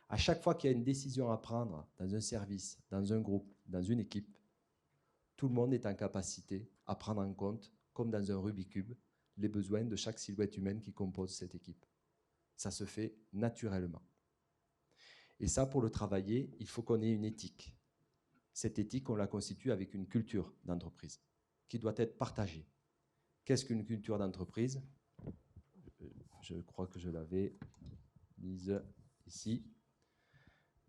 À chaque fois qu'il y a une décision à prendre dans un service, dans un groupe, dans une équipe, tout le monde est en capacité à prendre en compte, comme dans un Rubik's Cube, les besoins de chaque silhouette humaine qui compose cette équipe. Ça se fait naturellement. Et ça, pour le travailler, il faut qu'on ait une éthique. Cette éthique, on la constitue avec une culture d'entreprise qui doit être partagée. Qu'est-ce qu'une culture d'entreprise ? Je crois que je l'avais mise ici.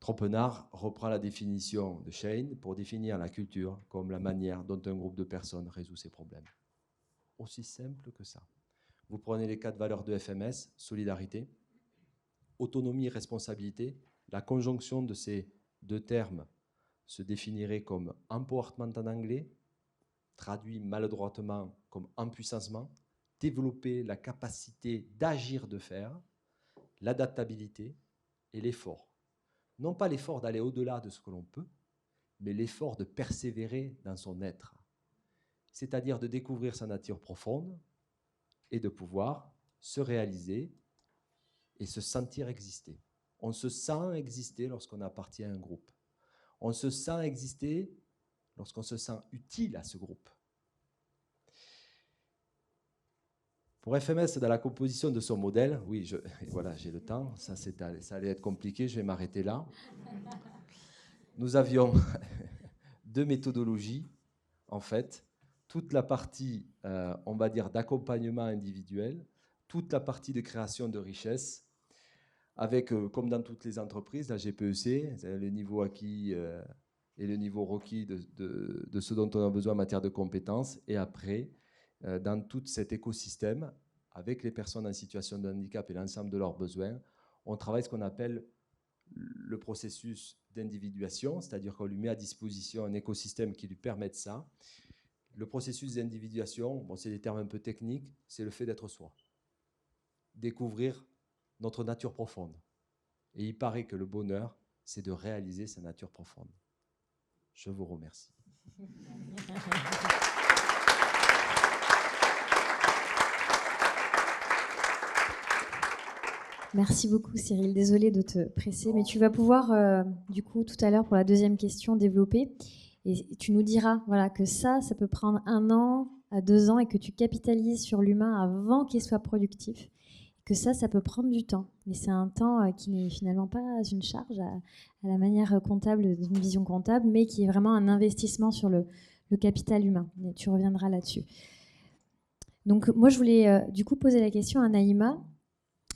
Tropenard reprend la définition de Shane pour définir la culture comme la manière dont un groupe de personnes résout ses problèmes. Aussi simple que ça. Vous prenez les 4 valeurs de FMS, solidarité, autonomie et responsabilité. La conjonction de ces 2 termes se définirait comme empowerment en anglais, traduit maladroitement comme empuissancement, développer la capacité d'agir, de faire, l'adaptabilité et l'effort. Non pas l'effort d'aller au-delà de ce que l'on peut, mais l'effort de persévérer dans son être. C'est-à-dire de découvrir sa nature profonde et de pouvoir se réaliser et se sentir exister. On se sent exister lorsqu'on appartient à un groupe. On se sent exister lorsqu'on se sent utile à ce groupe. Pour FMS, dans la composition de son modèle, oui, voilà, j'ai le temps, ça allait être compliqué, je vais m'arrêter là. Nous avions 2 méthodologies, en fait, toute la partie, on va dire, d'accompagnement individuel, toute la partie de création de richesse, avec, comme dans toutes les entreprises, la GPEC, le niveau acquis et le niveau requis de ce dont on a besoin en matière de compétences, et après, dans tout cet écosystème, avec les personnes en situation de handicap et l'ensemble de leurs besoins, on travaille ce qu'on appelle le processus d'individuation, c'est-à-dire qu'on lui met à disposition un écosystème qui lui permette ça. Le processus d'individuation, bon, c'est des termes un peu techniques, c'est le fait d'être soi. Découvrir notre nature profonde. Et il paraît que le bonheur, c'est de réaliser sa nature profonde. Je vous remercie.
Merci beaucoup Cyril, désolée de te presser, mais tu vas pouvoir du coup tout à l'heure pour la deuxième question développer et tu nous diras voilà, que ça peut prendre 1 an à 2 ans et que tu capitalises sur l'humain avant qu'il soit productif, que ça peut prendre du temps, mais c'est un temps qui n'est finalement pas une charge à la manière comptable d'une vision comptable, mais qui est vraiment un investissement sur le capital humain, et tu reviendras là-dessus. Donc moi je voulais du coup poser la question à Naïma.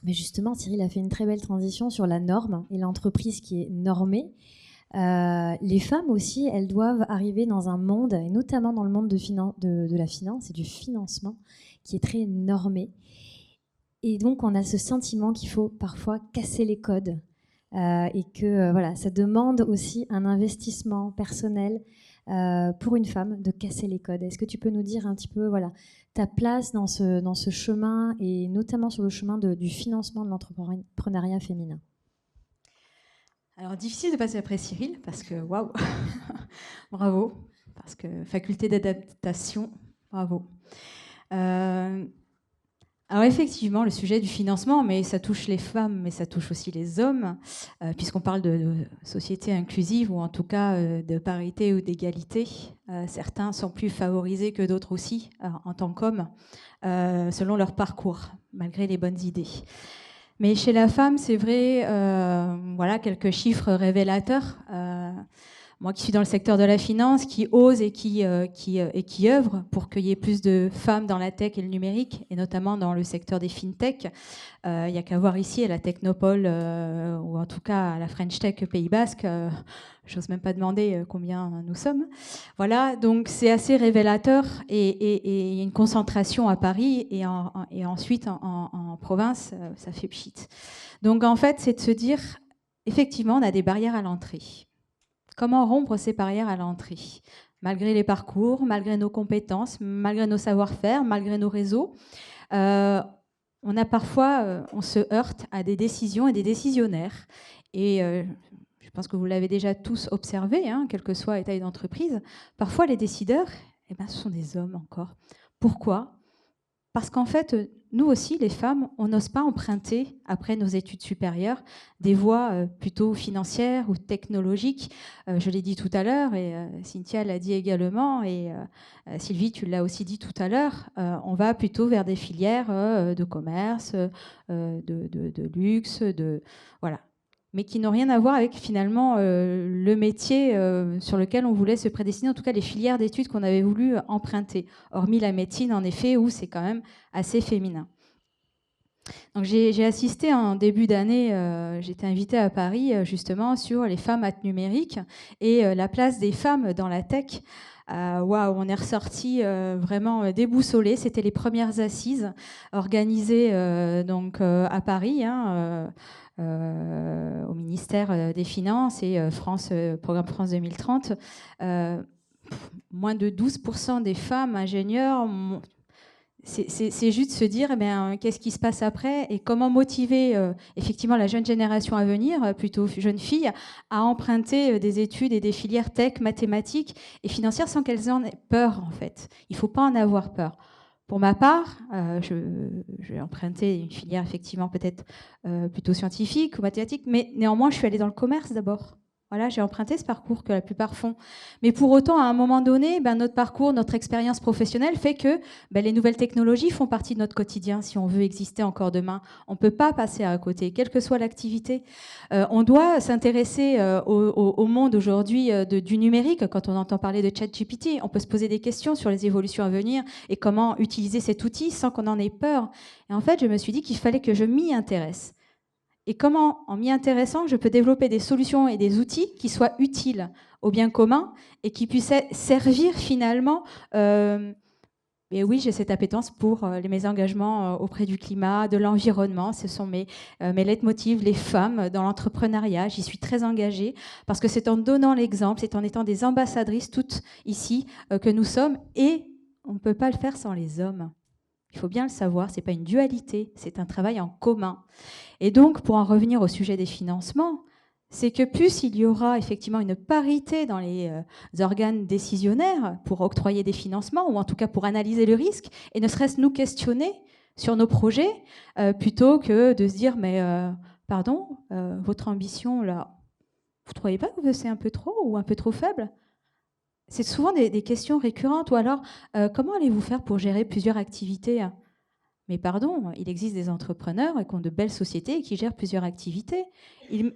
Mais justement, Cyril a fait une très belle transition sur la norme et l'entreprise qui est normée. Les femmes aussi, elles doivent arriver dans un monde, et notamment dans le monde de la finance et du financement, qui est très normé. Et donc, on a ce sentiment qu'il faut parfois casser les codes et que voilà, ça demande aussi un investissement personnel pour une femme de casser les codes. Est-ce que tu peux nous dire un petit peu voilà, ta place dans ce chemin et notamment sur le chemin du financement de l'entrepreneuriat féminin?
Alors, difficile de passer après Cyril, parce que, waouh, bravo, parce que faculté d'adaptation, bravo. Alors, effectivement, le sujet du financement, mais ça touche les femmes, mais ça touche aussi les hommes, puisqu'on parle de société inclusive, ou en tout cas de parité ou d'égalité. Certains sont plus favorisés que d'autres aussi, en tant qu'hommes, selon leur parcours, malgré les bonnes idées. Mais chez la femme, c'est vrai, voilà quelques chiffres révélateurs. Moi qui suis dans le secteur de la finance, qui ose et qui œuvre pour qu'il y ait plus de femmes dans la tech et le numérique, et notamment dans le secteur des fintech, il n'y a qu'à voir ici à la Technopole, ou en tout cas à la French Tech Pays Basque. J'ose même pas demander combien nous sommes. Voilà, donc c'est assez révélateur, et il y a une concentration à Paris et ensuite en province, ça fait pchit. Donc en fait, c'est de se dire, effectivement, on a des barrières à l'entrée. Comment rompre ces barrières à l'entrée? Malgré les parcours, malgré nos compétences, malgré nos savoir-faire, malgré nos réseaux, on a parfois, on se heurte à des décisions et des décisionnaires. Et je pense que vous l'avez déjà tous observé, hein, quel que soit la taille d'entreprise, parfois les décideurs, eh ben, ce sont des hommes encore. Pourquoi? Parce qu'en fait, nous aussi, les femmes, on n'ose pas emprunter, après nos études supérieures, des voies plutôt financières ou technologiques. Je l'ai dit tout à l'heure, et Cynthia l'a dit également, et Sylvie, tu l'as aussi dit tout à l'heure, on va plutôt vers des filières de commerce, de luxe, voilà, mais qui n'ont rien à voir avec finalement le métier sur lequel on voulait se prédestiner, en tout cas les filières d'études qu'on avait voulu emprunter, hormis la médecine en effet, où c'est quand même assez féminin. Donc j'ai assisté en début d'année, j'étais invitée à Paris justement sur les femmes numériques et la place des femmes dans la tech. Waouh, on est ressorti vraiment déboussolés. C'était les premières assises organisées donc à Paris, hein, au ministère des Finances et programme France 2030. Moins de 12% des femmes ingénieurs. C'est juste se dire, eh bien, qu'est-ce qui se passe après et comment motiver effectivement la jeune génération à venir, plutôt jeune fille, à emprunter des études et des filières tech, mathématiques et financières sans qu'elles en aient peur en fait. Il ne faut pas en avoir peur. Pour ma part, j'ai emprunté une filière effectivement peut-être plutôt scientifique ou mathématique, mais néanmoins je suis allée dans le commerce d'abord. Voilà, j'ai emprunté ce parcours que la plupart font. Mais pour autant, à un moment donné, notre parcours, notre expérience professionnelle fait que les nouvelles technologies font partie de notre quotidien si on veut exister encore demain. On ne peut pas passer à côté, quelle que soit l'activité. On doit s'intéresser au monde aujourd'hui du numérique. Quand on entend parler de ChatGPT, on peut se poser des questions sur les évolutions à venir et comment utiliser cet outil sans qu'on en ait peur. Et en fait, je me suis dit qu'il fallait que je m'y intéresse. Et comment, en m'y intéressant, je peux développer des solutions et des outils qui soient utiles au bien commun et qui puissent servir finalement. Et oui, j'ai cette appétence pour mes engagements auprès du climat, de l'environnement. Ce sont mes leitmotivs, les femmes dans l'entrepreneuriat. J'y suis très engagée parce que c'est en donnant l'exemple, c'est en étant des ambassadrices toutes ici que nous sommes. Et on ne peut pas le faire sans les hommes. Il faut bien le savoir, ce n'est pas une dualité, c'est un travail en commun. Et donc, pour en revenir au sujet des financements, c'est que plus il y aura effectivement une parité dans les organes décisionnaires pour octroyer des financements, ou en tout cas pour analyser le risque, et ne serait-ce nous questionner sur nos projets, plutôt que de se dire, mais pardon, votre ambition, là, vous ne trouvez pas que c'est un peu trop ou un peu trop faible ? C'est souvent des questions récurrentes. Ou alors, comment allez-vous faire pour gérer plusieurs activités ? Mais pardon, il existe des entrepreneurs qui ont de belles sociétés et qui gèrent plusieurs activités.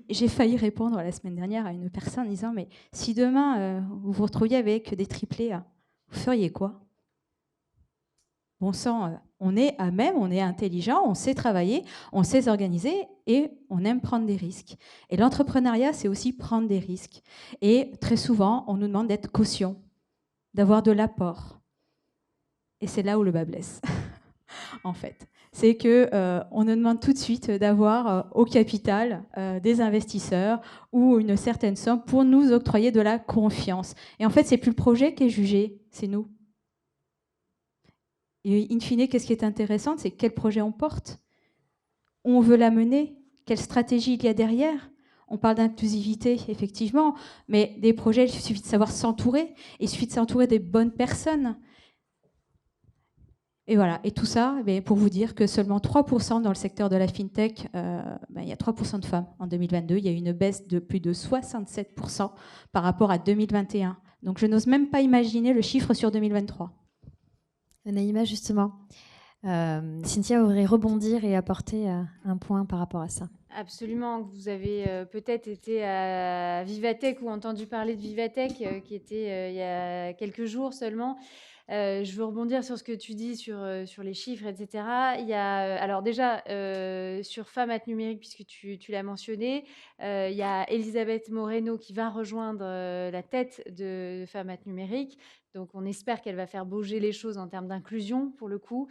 J'ai failli répondre la semaine dernière à une personne en disant, mais si demain vous vous retrouviez avec des triplés, vous feriez quoi ? on est à même, on est intelligent, on sait travailler, on sait s'organiser et on aime prendre des risques. Et l'entrepreneuriat, c'est aussi prendre des risques. Et très souvent, on nous demande d'être caution, d'avoir de l'apport. Et c'est là où le bas blesse, en fait. C'est qu'on nous demande tout de suite d'avoir au capital des investisseurs ou une certaine somme pour nous octroyer de la confiance. Et en fait, c'est plus le projet qui est jugé, c'est nous. Et in fine, qu'est-ce qui est intéressant, c'est quel projet on porte, où on veut l'amener, quelle stratégie il y a derrière. On parle d'inclusivité, effectivement, mais des projets, il suffit de savoir s'entourer, il suffit de s'entourer des bonnes personnes. Et voilà, et tout ça, pour vous dire que seulement 3% dans le secteur de la FinTech, il y a 3% de femmes en 2022, il y a eu une baisse de plus de 67% par rapport à 2021. Donc je n'ose même pas imaginer le chiffre sur 2023.
Naïma, justement, Cynthia voudrait rebondir et apporter un point par rapport à ça.
Absolument, vous avez peut-être été à Vivatech ou entendu parler de Vivatech, qui était il y a quelques jours seulement. Je veux rebondir sur ce que tu dis sur les chiffres, etc. Il y a, alors déjà, sur Femmes at Numérique, puisque tu l'as mentionné, il y a Elisabeth Moreno qui va rejoindre la tête de Femmes at Numérique. Donc, on espère qu'elle va faire bouger les choses en termes d'inclusion, pour le coup,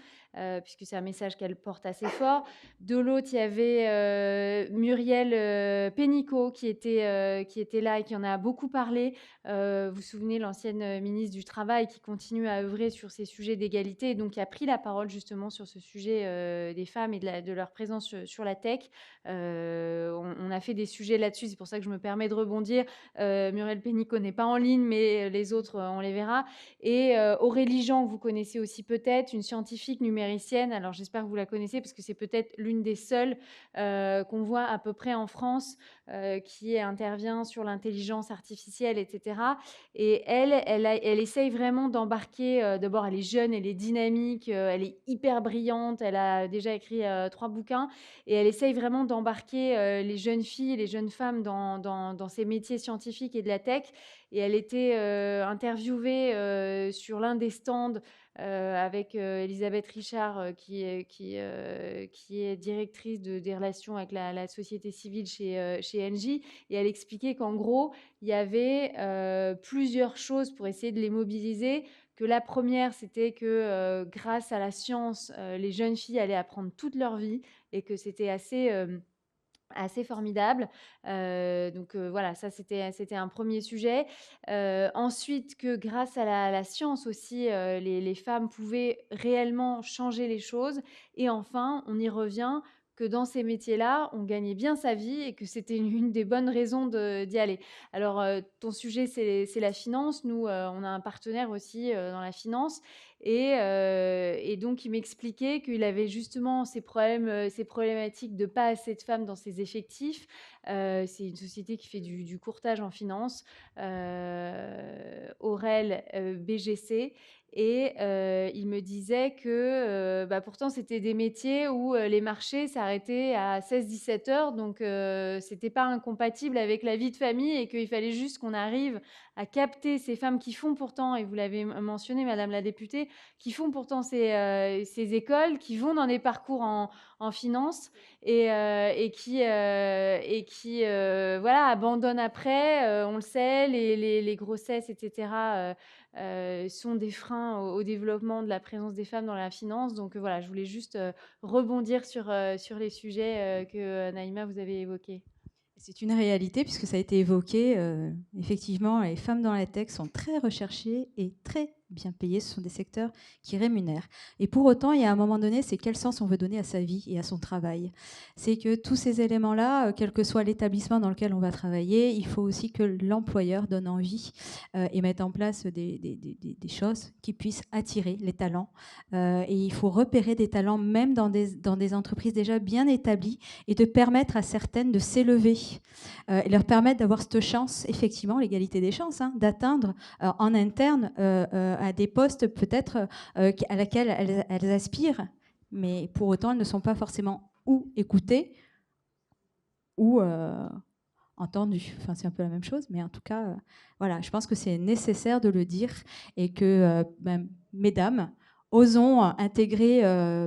puisque c'est un message qu'elle porte assez fort. De l'autre, il y avait Muriel Pénicaud qui était là et qui en a beaucoup parlé. Vous vous souvenez, l'ancienne ministre du Travail qui continue à œuvrer sur ces sujets d'égalité et donc qui a pris la parole justement sur ce sujet des femmes et de leur présence sur la tech. On a fait des sujets là-dessus, c'est pour ça que je me permets de rebondir. Muriel Pénicaud n'est pas en ligne, mais les autres, on les verra. Et Aurélie Jean, que vous connaissez aussi peut-être, une scientifique numéricienne. Alors j'espère que vous la connaissez parce que c'est peut-être l'une des seules qu'on voit à peu près en France qui intervient sur l'intelligence artificielle, etc. Et elle essaye vraiment d'embarquer. D'abord, elle est jeune, elle est dynamique, elle est hyper brillante. Elle a déjà écrit 3 bouquins et elle essaye vraiment d'embarquer les jeunes filles, les jeunes femmes dans ces métiers scientifiques et de la tech. Et elle était interviewée sur l'un des stands avec Elisabeth Richard, qui est directrice des relations avec la société civile chez Engie. Et elle expliquait qu'en gros, il y avait plusieurs choses pour essayer de les mobiliser. Que la première, c'était que grâce à la science, les jeunes filles allaient apprendre toute leur vie et que c'était assez formidable. Donc voilà, ça c'était un premier sujet. Ensuite, que grâce à la science aussi, les femmes pouvaient réellement changer les choses. Et enfin, on y revient, que dans ces métiers-là, on gagnait bien sa vie et que c'était une des bonnes raisons d'y aller. Alors, ton sujet, c'est la finance. Nous, on a un partenaire aussi dans la finance. Et donc, il m'expliquait qu'il avait justement ces problématiques de pas assez de femmes dans ses effectifs. C'est une société qui fait du courtage en finance, Aurel BGC. Et il me disait que pourtant, c'était des métiers où les marchés s'arrêtaient à 16-17 heures. Donc, c'était pas incompatible avec la vie de famille et qu'il fallait juste qu'on arrive à capter ces femmes qui font pourtant, et vous l'avez mentionné, Madame la députée, qui font pourtant ces écoles, qui vont dans des parcours en finance et qui voilà, abandonnent après. On le sait, les grossesses, etc., sont des freins au développement de la présence des femmes dans la finance. Donc voilà, je voulais juste rebondir sur les sujets que Naïma, vous avez évoqués.
C'est une réalité puisque ça a été évoqué. Effectivement, les femmes dans la tech sont très recherchées et très bien payées. Ce sont des secteurs qui rémunèrent. Et pour autant, il y a un moment donné, c'est quel sens on veut donner à sa vie et à son travail. C'est que tous ces éléments-là, quel que soit l'établissement dans lequel on va travailler, il faut aussi que l'employeur donne envie et mette en place des choses qui puissent attirer les talents. Et il faut repérer des talents même dans des entreprises déjà bien établies et de permettre à certaines de s'élever et leur permettre d'avoir cette chance, effectivement, l'égalité des chances, d'atteindre en interne à des postes peut-être à laquelle elles aspirent, mais pour autant, elles ne sont pas forcément ou écoutées ou entendues. Enfin, c'est un peu la même chose, mais en tout cas, voilà, je pense que c'est nécessaire de le dire et que, mesdames, Osons intégrer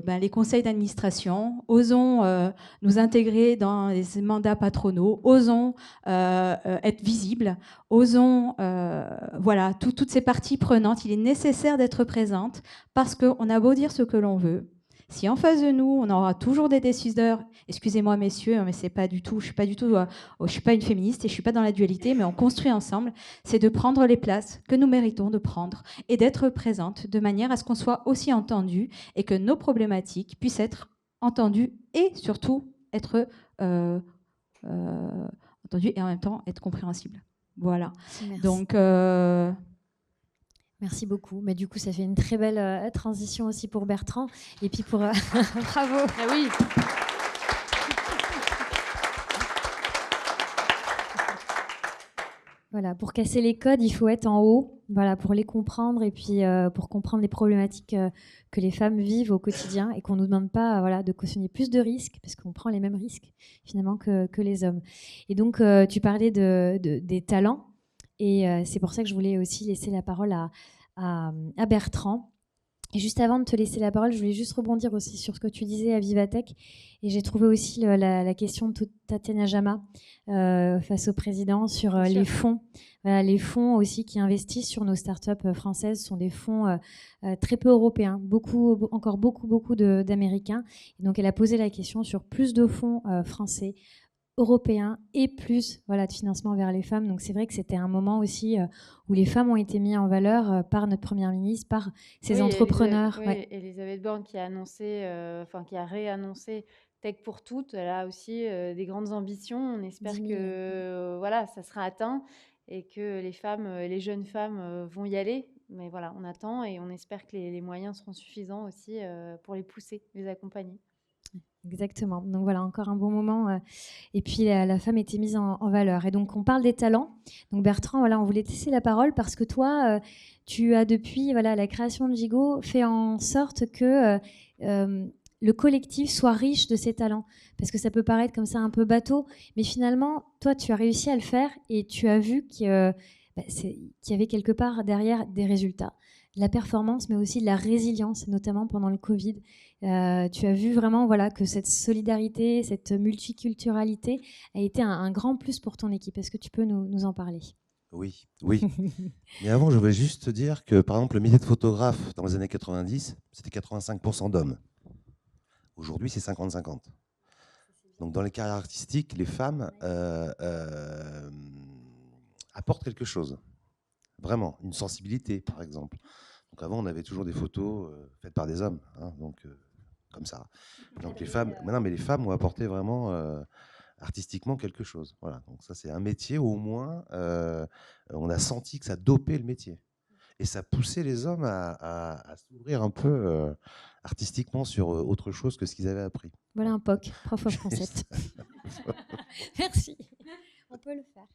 les conseils d'administration, osons nous intégrer dans les mandats patronaux, osons être visibles, osons, voilà, toutes ces parties prenantes. Il est nécessaire d'être présente parce qu'on a beau dire ce que l'on veut. Si en face de nous, on aura toujours des décideurs, excusez-moi messieurs, mais c'est pas du tout, je suis pas une féministe et je suis pas dans la dualité, mais on construit ensemble, c'est de prendre les places que nous méritons de prendre et d'être présente de manière à ce qu'on soit aussi entendu et que nos problématiques puissent être entendues et surtout être entendues et en même temps être compréhensibles. Voilà.
Merci.
Donc
merci beaucoup. Mais du coup, ça fait une très belle transition aussi pour Bertrand. Et puis pour... Bravo.
Ah oui.
Voilà, pour casser les codes, il faut être en haut, voilà, pour les comprendre et puis pour comprendre les problématiques que les femmes vivent au quotidien et qu'on ne nous demande pas voilà, de cautionner plus de risques, parce qu'on prend les mêmes risques finalement que les hommes. Et donc, tu parlais des talents. Et c'est pour ça que je voulais aussi laisser la parole à Bertrand. Et juste avant de te laisser la parole, je voulais juste rebondir aussi sur ce que tu disais à Vivatech. Et j'ai trouvé aussi la question de Tatiana Jama face au président sur les fonds. Voilà, les fonds aussi qui investissent sur nos startups françaises sont des fonds très peu européens, encore beaucoup d'Américains. Et donc elle a posé la question sur plus de fonds français, européen et plus de financement vers les femmes. Donc c'est vrai que c'était un moment aussi où les femmes ont été mises en valeur par notre première ministre, par ces entrepreneurs.
Elisabeth Borne qui a annoncé, qui a réannoncé Tech pour toutes. Elle a aussi des grandes ambitions. On espère que ça sera atteint et que les femmes, les jeunes femmes vont y aller. Mais voilà, on attend et on espère que les moyens seront suffisants aussi pour les pousser, les accompagner.
Exactement. Donc voilà, encore un bon moment. Et puis la femme était mise en valeur. Et donc on parle des talents. Donc Bertrand, on voulait te laisser la parole parce que toi, tu as depuis la création de Gigot fait en sorte que le collectif soit riche de ses talents. Parce que ça peut paraître comme ça un peu bateau, mais finalement, toi, tu as réussi à le faire et tu as vu qu'il y avait quelque part derrière des résultats. De la performance, mais aussi de la résilience, notamment pendant le Covid. Tu as vu vraiment que cette solidarité, cette multiculturalité a été un grand plus pour ton équipe. Est-ce que tu peux nous en parler ?
Oui. Mais avant, je voulais juste te dire que, par exemple, le métier de photographe dans les années 90, c'était 85% d'hommes. Aujourd'hui, c'est 50-50. Donc, dans les carrières artistiques, les femmes apportent quelque chose. Vraiment, une sensibilité, par exemple. Donc avant, on avait toujours des photos faites par des hommes, comme ça. Donc les femmes, les femmes ont apporté vraiment artistiquement quelque chose. Voilà. Donc ça, c'est un métier où au moins on a senti que ça dopait le métier et ça poussait les hommes à s'ouvrir un peu artistiquement sur autre chose que ce qu'ils avaient appris.
Voilà un POC, prof of concept. Merci. On peut le faire.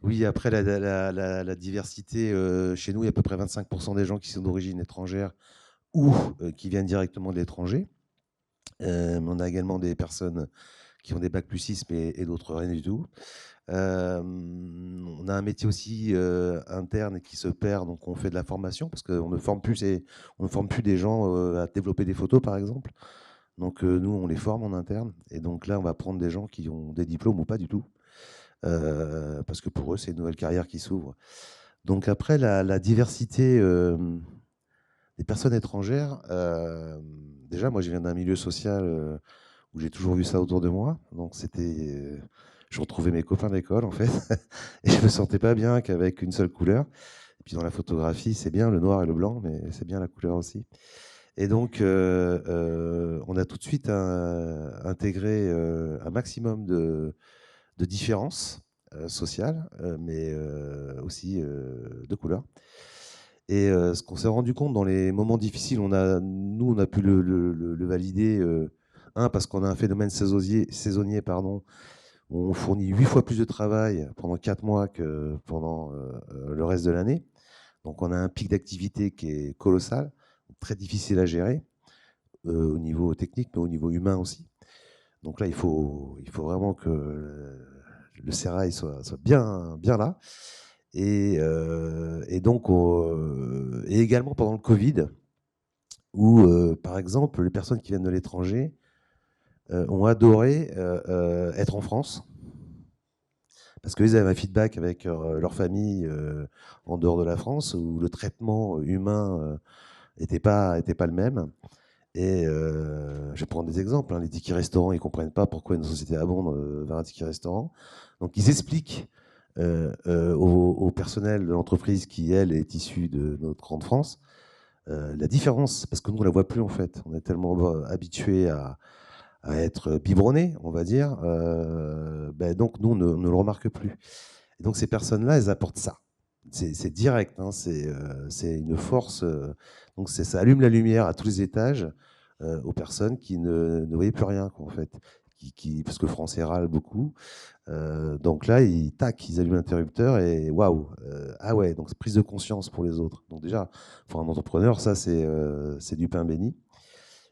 Oui, après la diversité, chez nous, il y a à peu près 25% des gens qui sont d'origine étrangère ou qui viennent directement de l'étranger. On a également des personnes qui ont des bacs plus 6 et d'autres rien du tout. On a un métier aussi interne qui se perd, donc on fait de la formation parce qu'on ne forme plus des gens à développer des photos, par exemple. Donc nous, on les forme en interne. Et donc là, on va prendre des gens qui ont des diplômes ou pas du tout. Parce que pour eux, c'est une nouvelle carrière qui s'ouvre. Donc après, la diversité des personnes étrangères, déjà, moi, je viens d'un milieu social où j'ai toujours vu ça autour de moi. Donc je retrouvais mes copains d'école, en fait, et je me sentais pas bien qu'avec une seule couleur. Et puis dans la photographie, c'est bien le noir et le blanc, mais c'est bien la couleur aussi. Et donc, on a tout de suite intégré un maximum de différences sociales, mais aussi de couleurs. Et ce qu'on s'est rendu compte dans les moments difficiles, on a pu le valider, parce qu'on a un phénomène saisonnier, où on fournit 8 fois plus de travail pendant 4 mois que pendant le reste de l'année. Donc on a un pic d'activité qui est colossal, très difficile à gérer, au niveau technique, mais au niveau humain aussi. Donc là, il faut vraiment que le sérail soit bien là. Et donc, et également pendant le Covid, où, par exemple, les personnes qui viennent de l'étranger ont adoré être en France, parce qu'ils avaient un feedback avec leur famille en dehors de la France, où le traitement humain n'était pas le même. Et je vais prendre des exemples. Les tickets restaurants, ils ne comprennent pas pourquoi une société abonde vers un ticket restaurant. Donc, ils expliquent au personnel de l'entreprise qui, elle, est issue de notre grande France, la différence, parce que nous, on ne la voit plus, en fait. On est tellement habitués à être biberonnés, on va dire. Donc, nous, on ne le remarque plus. Et donc, ces personnes-là, elles apportent ça. C'est direct, hein, c'est une force. Donc, ça allume la lumière à tous les étages aux personnes qui ne voyaient plus rien, quoi, en fait. Parce que le français râle beaucoup. Donc là, ils allument l'interrupteur et waouh, ah ouais, donc prise de conscience pour les autres. Donc déjà, pour un entrepreneur, ça, c'est du pain béni.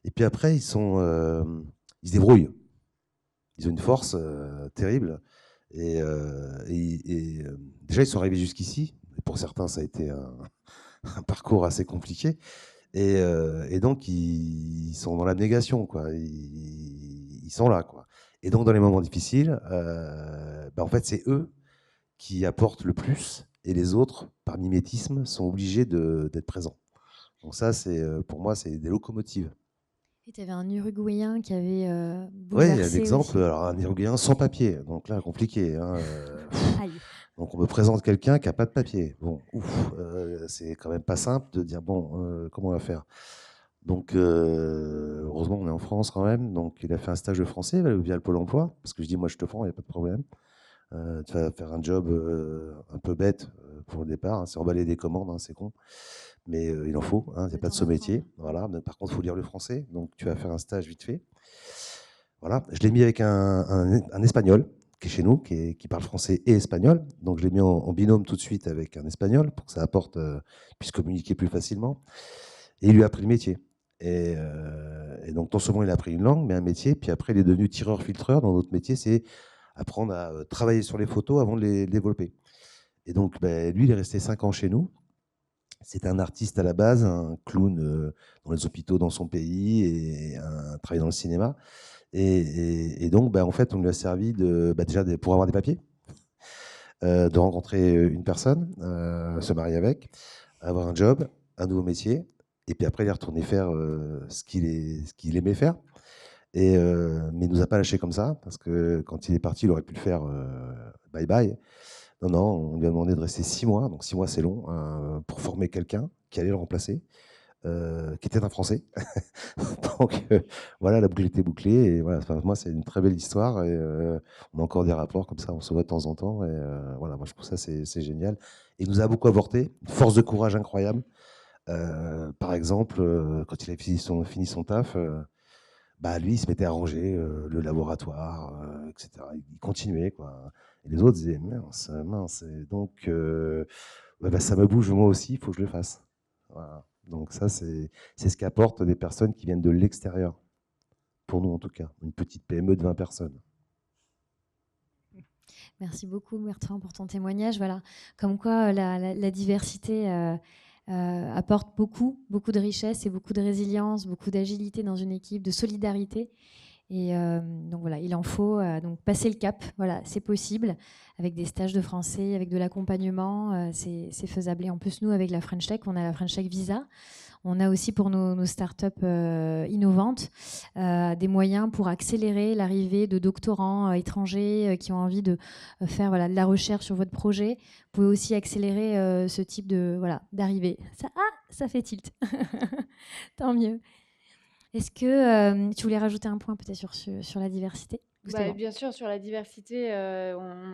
Et puis après, ils se débrouillent. Ils ont une force terrible. Et déjà, ils sont arrivés jusqu'ici. Pour certains, ça a été un parcours assez compliqué. Et donc, ils sont dans l'abnégation, quoi. Ils sont là, quoi. Et donc, dans les moments difficiles, en fait, c'est eux qui apportent le plus, et les autres, par mimétisme, sont obligés d'être présents. Donc ça, pour moi, c'est des locomotives.
Et tu avais un Uruguayen qui avait
Oui,
bouleversé
l'exemple,
aussi.
alors un Uruguayen sans papier, donc là, compliqué. Donc on me présente quelqu'un qui n'a pas de papier. Bon, c'est quand même pas simple de dire, bon, comment on va faire? Donc, heureusement, on est en France quand même. Donc, il a fait un stage de français via le Pôle emploi, parce que je dis, moi, je te prends, il n'y a pas de problème. Tu vas faire un job un peu bête pour le départ, hein, c'est emballer des commandes, hein, c'est con. Mais il en faut, il n'y a pas de sous-métier. Voilà. Mais par contre, il faut lire le français. Donc, tu vas faire un stage vite fait. Voilà. Je l'ai mis avec un Espagnol qui est chez nous, qui parle français et espagnol. Donc, je l'ai mis en binôme tout de suite avec un Espagnol pour que ça apporte, puisse communiquer plus facilement. Et il lui a appris le métier. Et donc, non seulement il a appris une langue, mais un métier. Puis après, il est devenu tireur-filtreur. Dans notre métier, c'est apprendre à travailler sur les photos avant de les développer. Et donc, lui, il est resté 5 ans chez nous. C'est un artiste à la base, un clown dans les hôpitaux dans son pays et un travail dans le cinéma. Et donc, en fait, on lui a servi déjà pour avoir des papiers, de rencontrer une personne, se marier avec, avoir un job, un nouveau métier. Et puis après, il est retourné faire ce qu'il aimait faire. Mais il ne nous a pas lâchés comme ça, parce que quand il est parti, il aurait pu le faire bye-bye. Non, on lui a demandé de rester 6 mois, donc 6 mois c'est long, pour former quelqu'un qui allait le remplacer, qui était un Français. Donc voilà, la boucle était bouclée. Et voilà, moi, c'est une très belle histoire. Et on a encore des rapports comme ça, on se voit de temps en temps. Et voilà, moi, je trouve ça, c'est génial. Et il nous a beaucoup apporté, une force de courage incroyable. Par exemple, quand il a fini son taf, lui, il se mettait à ranger le laboratoire, etc. Il continuait, quoi. Et les autres disaient, mince, mince. Et donc, ça me bouge moi aussi, il faut que je le fasse. Voilà. Donc ça, c'est ce qu'apportent des personnes qui viennent de l'extérieur. Pour nous, en tout cas. Une petite PME de 20 personnes.
Merci beaucoup, Bertrand, pour ton témoignage. Voilà, comme quoi la diversité apporte beaucoup de richesse et beaucoup de résilience, beaucoup d'agilité dans une équipe, de solidarité. Et donc voilà, il en faut donc passer le cap. Voilà, c'est possible avec des stages de français, avec de l'accompagnement, c'est faisable. Et en plus, nous, avec la French Tech, on a la French Tech Visa. On a aussi pour nos startups innovantes des moyens pour accélérer l'arrivée de doctorants étrangers qui ont envie de faire de la recherche sur votre projet. Vous pouvez aussi accélérer ce type d'arrivée. Ça fait tilt. Tant mieux. Est-ce que tu voulais rajouter un point peut-être sur la diversité?
Bien sûr, sur la diversité,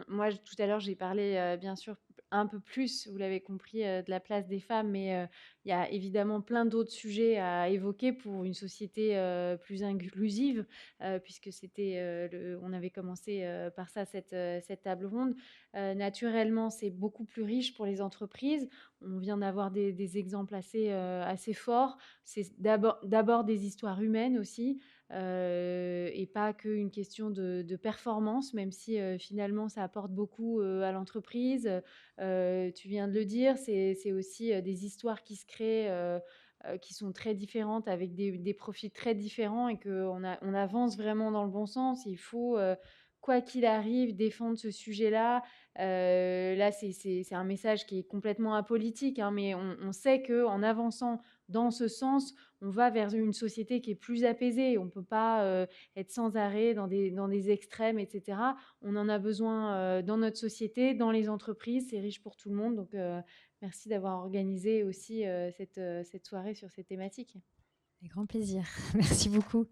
moi, tout à l'heure, j'ai parlé, bien sûr, un peu plus, vous l'avez compris, de la place des femmes, mais il y a évidemment plein d'autres sujets à évoquer pour une société plus inclusive, puisque on avait commencé par ça, cette table ronde. Naturellement, c'est beaucoup plus riche pour les entreprises. On vient d'avoir des exemples assez forts. C'est d'abord des histoires humaines aussi. Et pas qu'une question de performance, même si finalement ça apporte beaucoup à l'entreprise. Tu viens de le dire, c'est aussi des histoires qui se créent qui sont très différentes, avec des profils très différents, et qu'on avance vraiment dans le bon sens. Il faut, quoi qu'il arrive, défendre ce sujet-là. Là, c'est un message qui est complètement apolitique, hein, mais on sait qu'en avançant dans ce sens, on va vers une société qui est plus apaisée. On ne peut pas être sans arrêt dans des extrêmes, etc. On en a besoin dans notre société, dans les entreprises. C'est riche pour tout le monde. Donc, merci d'avoir organisé aussi cette soirée sur ces thématiques.
Avec grand plaisir. Merci beaucoup.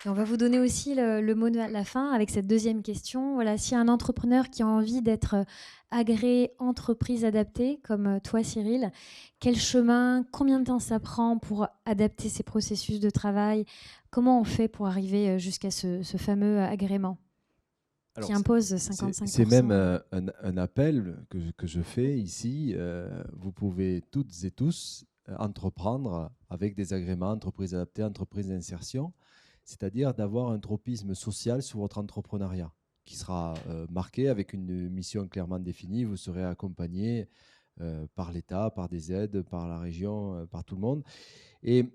Et on va vous donner aussi le mot de la fin avec cette deuxième question. Voilà, s'il y a un entrepreneur qui a envie d'être agréé entreprise adaptée, comme toi Cyril, quel chemin, combien de temps ça prend pour adapter ses processus de travail? Comment on fait pour arriver jusqu'à ce fameux agrément qui impose 55%?
C'est même un appel que je fais ici. Vous pouvez toutes et tous entreprendre avec des agréments entreprise adaptée, entreprise d'insertion, c'est-à-dire d'avoir un tropisme social sur votre entrepreneuriat qui sera marqué avec une mission clairement définie. Vous serez accompagné par l'État, par des aides, par la région, par tout le monde. Et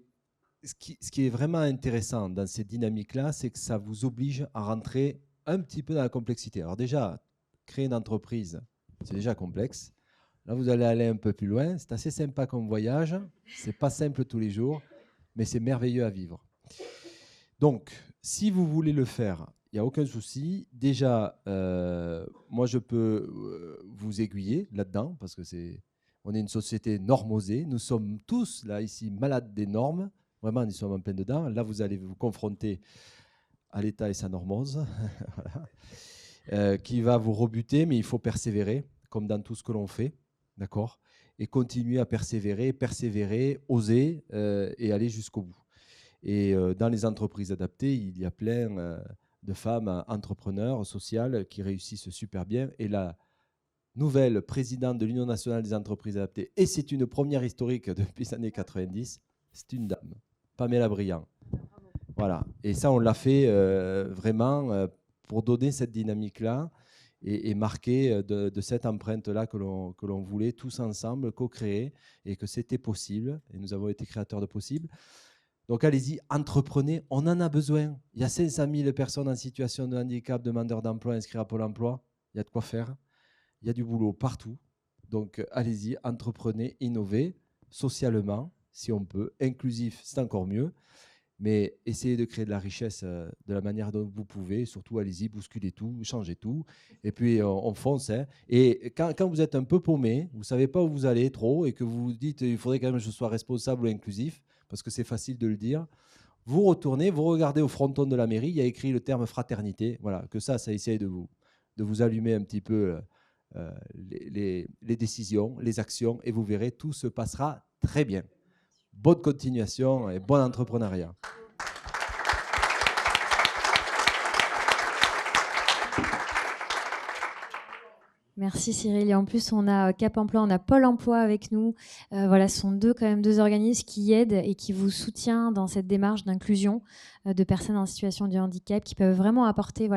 ce qui est vraiment intéressant dans ces dynamiques-là, c'est que ça vous oblige à rentrer un petit peu dans la complexité. Alors déjà, créer une entreprise, c'est déjà complexe. Là, vous allez aller un peu plus loin. C'est assez sympa comme voyage. Ce n'est pas simple tous les jours, mais c'est merveilleux à vivre. Donc, si vous voulez le faire, il n'y a aucun souci. Déjà, moi, je peux vous aiguiller là-dedans parce que on est une société normosée. Nous sommes tous, là, ici, malades des normes. Vraiment, nous sommes en plein dedans. Là, vous allez vous confronter à l'État et sa normose, voilà. Qui va vous rebuter, mais il faut persévérer, comme dans tout ce que l'on fait, d'accord ? Et continuer à persévérer, oser et aller jusqu'au bout. Et dans les entreprises adaptées, il y a plein de femmes entrepreneurs sociales qui réussissent super bien. Et la nouvelle présidente de l'Union nationale des entreprises adaptées, et c'est une première historique depuis les années 90, c'est une dame, Pamela Briand. Voilà. Et ça, on l'a fait vraiment pour donner cette dynamique-là et marquer de cette empreinte-là que l'on voulait tous ensemble co-créer et que c'était possible. Et nous avons été créateurs de possible. Donc allez-y, entreprenez, on en a besoin. Il y a 500 000 personnes en situation de handicap, demandeurs d'emploi inscrits à Pôle emploi. Il y a de quoi faire. Il y a du boulot partout. Donc allez-y, entreprenez, innovez socialement, si on peut. Inclusif, c'est encore mieux. Mais essayez de créer de la richesse de la manière dont vous pouvez. Surtout, allez-y, bousculez tout, changez tout. Et puis, on fonce. Hein. Et quand vous êtes un peu paumé, vous ne savez pas où vous allez trop et que vous vous dites il faudrait quand même que je sois responsable ou inclusif, parce que c'est facile de le dire, vous retournez, vous regardez au fronton de la mairie, il y a écrit le terme fraternité. Voilà, que ça essaye de vous allumer un petit peu les décisions, les actions, et vous verrez, tout se passera très bien. Bonne continuation et bon entrepreneuriat.
Merci Cyril. Et en plus, on a Cap Emploi, on a Pôle Emploi avec nous. Voilà, ce sont deux organismes qui aident et qui vous soutiennent dans cette démarche d'inclusion de personnes en situation de handicap qui peuvent vraiment apporter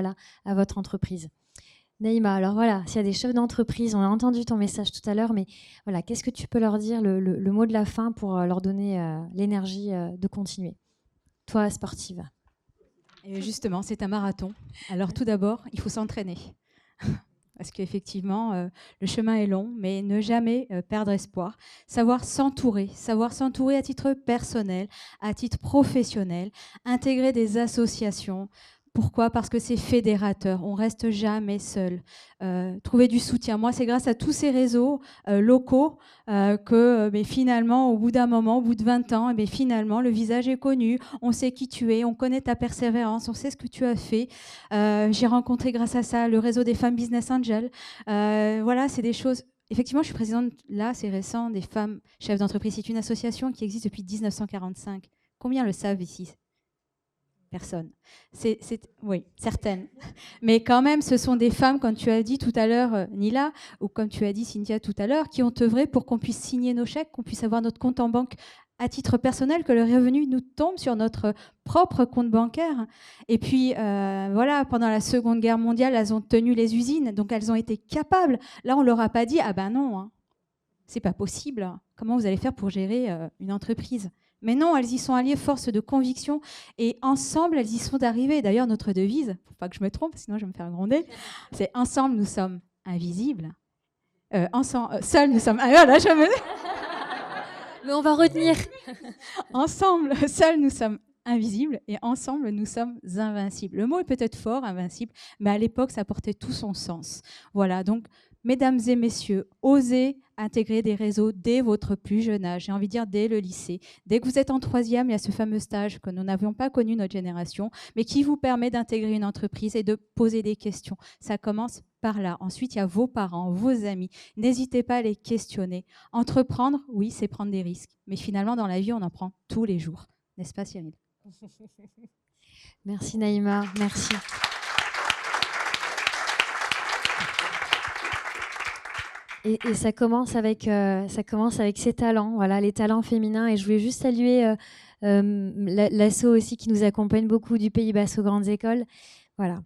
à votre entreprise. Naïma, alors voilà, s'il y a des chefs d'entreprise, on a entendu ton message tout à l'heure, mais voilà, qu'est-ce que tu peux leur dire, le mot de la fin pour leur donner l'énergie de continuer? Toi, sportive.
Et justement, c'est un marathon. Alors tout d'abord, il faut s'entraîner. Parce qu'effectivement, le chemin est long, mais ne jamais perdre espoir. Savoir s'entourer à titre personnel, à titre professionnel, intégrer des associations. Pourquoi ? Parce que c'est fédérateur, on ne reste jamais seul. Trouver du soutien. Moi, c'est grâce à tous ces réseaux locaux que finalement, au bout d'un moment, au bout de 20 ans, finalement, le visage est connu, on sait qui tu es, on connaît ta persévérance, on sait ce que tu as fait. J'ai rencontré grâce à ça le réseau des femmes Business Angels. Voilà, c'est des choses... Effectivement, je suis présidente, là, c'est récent, des femmes chefs d'entreprise. C'est une association qui existe depuis 1945. Combien le savent ici ? Personne. Oui, certaines. Mais quand même, ce sont des femmes, comme tu as dit tout à l'heure, Nila, ou comme tu as dit, Cynthia, tout à l'heure, qui ont œuvré pour qu'on puisse signer nos chèques, qu'on puisse avoir notre compte en banque à titre personnel que le revenu nous tombe sur notre propre compte bancaire. Et puis, voilà, pendant la Seconde Guerre mondiale, elles ont tenu les usines, donc elles ont été capables. Là, on leur a pas dit, ah ben non, hein, c'est pas possible. Comment vous allez faire pour gérer une entreprise? Mais non, elles y sont alliées, force de conviction, et ensemble, elles y sont arrivées. D'ailleurs, notre devise, faut pas que je me trompe, sinon je vais me faire gronder, c'est ensemble, nous sommes invisibles. Seuls, nous sommes... Ah, voilà, je me...
Mais on va retenir.
Ensemble, seuls, nous sommes invisibles, et ensemble, nous sommes invincibles. Le mot est peut-être fort, invincible, mais à l'époque, ça portait tout son sens. Voilà, donc, mesdames et messieurs, osez intégrer des réseaux dès votre plus jeune âge. J'ai envie de dire dès le lycée. Dès que vous êtes en troisième, il y a ce fameux stage que nous n'avions pas connu, notre génération, mais qui vous permet d'intégrer une entreprise et de poser des questions. Ça commence par là. Ensuite, il y a vos parents, vos amis. N'hésitez pas à les questionner. Entreprendre, oui, c'est prendre des risques. Mais finalement, dans la vie, on en prend tous les jours. N'est-ce pas, Cyril?
Merci Naïma, merci. Et ça commence avec ces talents, voilà, les talents féminins. Et je voulais juste saluer l'asso aussi qui nous accompagne beaucoup du Pays Basque aux grandes écoles, voilà,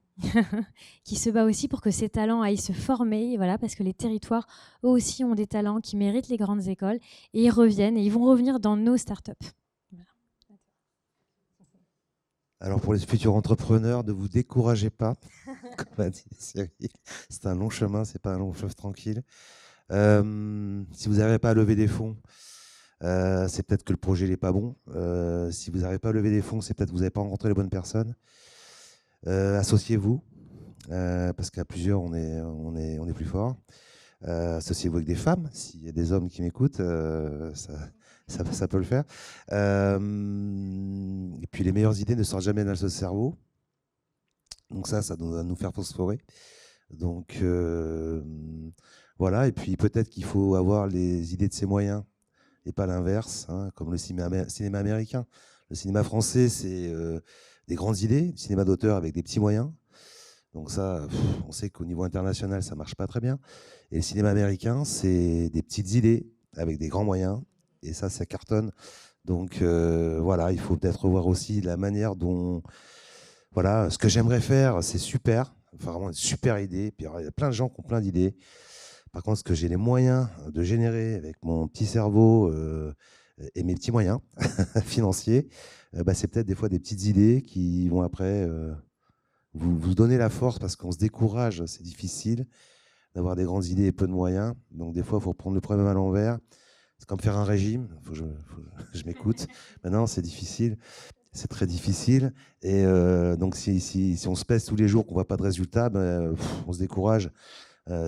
qui se bat aussi pour que ces talents aillent se former, voilà, parce que les territoires eux aussi ont des talents qui méritent les grandes écoles et ils reviennent et ils vont revenir dans nos startups.
Alors pour les futurs entrepreneurs, ne vous découragez pas, comme a dit Cyril. C'est un long chemin, c'est pas un long fleuve tranquille. Si vous n'arrivez pas à lever des fonds, c'est peut-être que le projet n'est pas bon. Si vous n'arrivez pas à lever des fonds, c'est peut-être que vous n'avez pas rencontré les bonnes personnes. Associez-vous, parce qu'à plusieurs, on est plus fort. Associez-vous avec des femmes, s'il y a des hommes qui m'écoutent, ça peut le faire. Et puis les meilleures idées ne sortent jamais d'un seul cerveau. Donc ça doit nous faire phosphorer. Donc voilà, et puis peut-être qu'il faut avoir les idées de ses moyens et pas l'inverse, hein, comme le cinéma américain. Le cinéma français, c'est des grandes idées, le cinéma d'auteur avec des petits moyens. Donc ça, on sait qu'au niveau international, ça marche pas très bien. Et le cinéma américain, c'est des petites idées avec des grands moyens. Et ça cartonne. Donc voilà, il faut peut-être revoir aussi la manière dont... Voilà, ce que j'aimerais faire, c'est super. Enfin, vraiment une super idée. Puis il y a plein de gens qui ont plein d'idées. Par contre, ce que j'ai les moyens de générer avec mon petit cerveau et mes petits moyens financiers, c'est peut-être des fois des petites idées qui vont après vous donner la force parce qu'on se décourage. C'est difficile d'avoir des grandes idées et peu de moyens. Donc des fois, il faut prendre le problème à l'envers. C'est comme faire un régime. Il faut que je m'écoute. Maintenant, c'est difficile. C'est très difficile. Et donc, si on se pèse tous les jours, qu'on ne voit pas de résultat, on se décourage.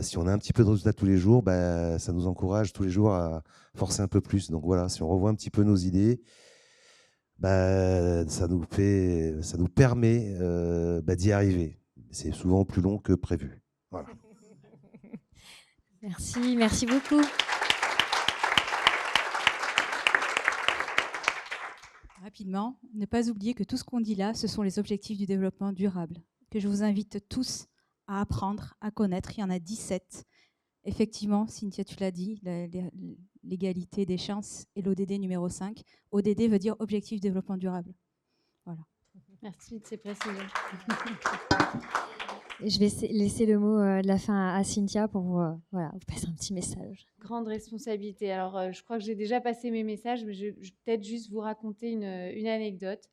Si on a un petit peu de résultats tous les jours, ça nous encourage tous les jours à forcer un peu plus. Donc voilà, si on revoit un petit peu nos idées, ça nous permet d'y arriver. C'est souvent plus long que prévu. Voilà.
Merci beaucoup.
Rapidement, ne pas oublier que tout ce qu'on dit là, ce sont les objectifs du développement durable, que je vous invite tous à apprendre, à connaître. Il y en a 17. Effectivement, Cynthia, tu l'as dit, l'égalité des chances et l'ODD numéro 5. ODD veut dire Objectif Développement Durable. Voilà.
Merci de ces précisions.
Je vais laisser le mot de la fin à Cynthia pour vous passer un petit message.
Grande responsabilité. Alors, je crois que j'ai déjà passé mes messages, mais je vais peut-être juste vous raconter une anecdote.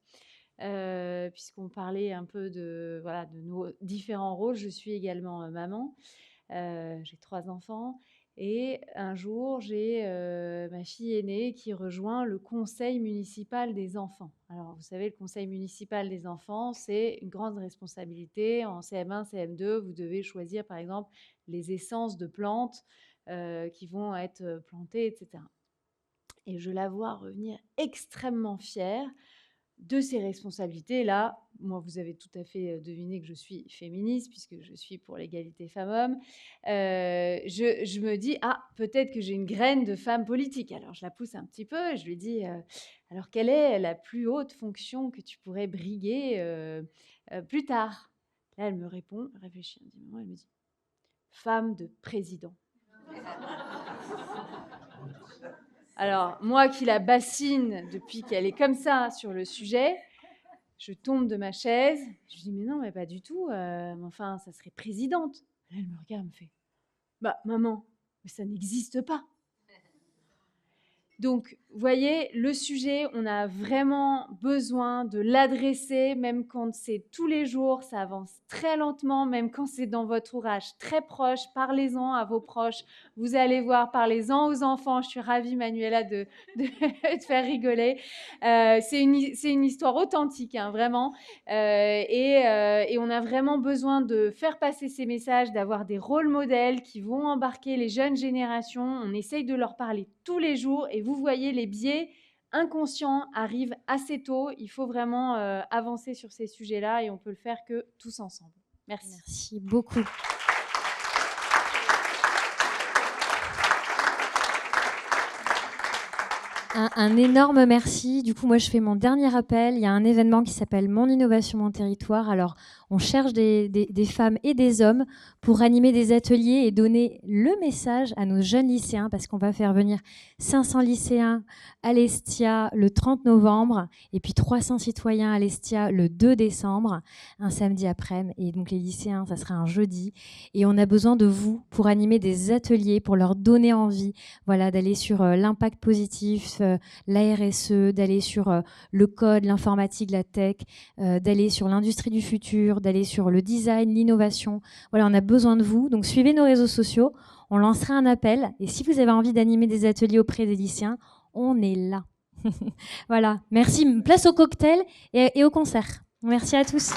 Puisqu'on parlait un peu de nos différents rôles. Je suis également maman. J'ai 3 enfants. Et un jour, j'ai ma fille aînée qui rejoint le conseil municipal des enfants. Alors, vous savez, le conseil municipal des enfants, c'est une grande responsabilité. En CM1, CM2, vous devez choisir, par exemple, les essences de plantes qui vont être plantées, etc. Et je la vois revenir extrêmement fière de ses responsabilités. Là, moi, vous avez tout à fait deviné que je suis féministe, puisque je suis pour l'égalité femmes-hommes. Je me dis, peut-être que j'ai une graine de femme politique. Alors, je la pousse un petit peu et je lui dis, alors, quelle est la plus haute fonction que tu pourrais briguer plus tard? Là, elle me répond, réfléchit un petit moment, elle me dit, femme de président. Alors, moi qui la bassine depuis qu'elle est comme ça sur le sujet, je tombe de ma chaise. Je dis, mais non, mais pas du tout. Enfin, ça serait présidente. Elle me regarde, me fait, bah, maman, mais ça n'existe pas. Donc, vous voyez, le sujet, on a vraiment besoin de l'adresser, même quand c'est tous les jours, ça avance très lentement, même quand c'est dans votre entourage très proche, parlez-en à vos proches, vous allez voir, parlez-en aux enfants. Je suis ravie, Manuela, de te faire rigoler. C'est une histoire authentique, hein, vraiment. Et on a vraiment besoin de faire passer ces messages, d'avoir des rôles modèles qui vont embarquer les jeunes générations. On essaye de leur parler tous les jours et vous voyez, les biais inconscients arrivent assez tôt. Il faut vraiment avancer sur ces sujets-là et on peut le faire que tous ensemble. Merci.
Merci beaucoup. Un énorme merci. Du coup, moi, je fais mon dernier appel. Il y a un événement qui s'appelle Mon Innovation, Mon Territoire. Alors, on cherche des femmes et des hommes pour animer des ateliers et donner le message à nos jeunes lycéens, parce qu'on va faire venir 500 lycéens à l'Estia le 30 novembre et puis 300 citoyens à l'Estia le 2 décembre, un samedi après-midi. Et donc, les lycéens, ça sera un jeudi. Et on a besoin de vous pour animer des ateliers, pour leur donner envie, voilà, d'aller sur l'impact positif, la RSE, d'aller sur le code, l'informatique, la tech, d'aller sur l'industrie du futur, d'aller sur le design, l'innovation. Voilà, on a besoin de vous. Donc, suivez nos réseaux sociaux. On lancera un appel. Et si vous avez envie d'animer des ateliers auprès des lycéens, on est là. Voilà. Merci. Place au cocktail et au concert. Merci à tous.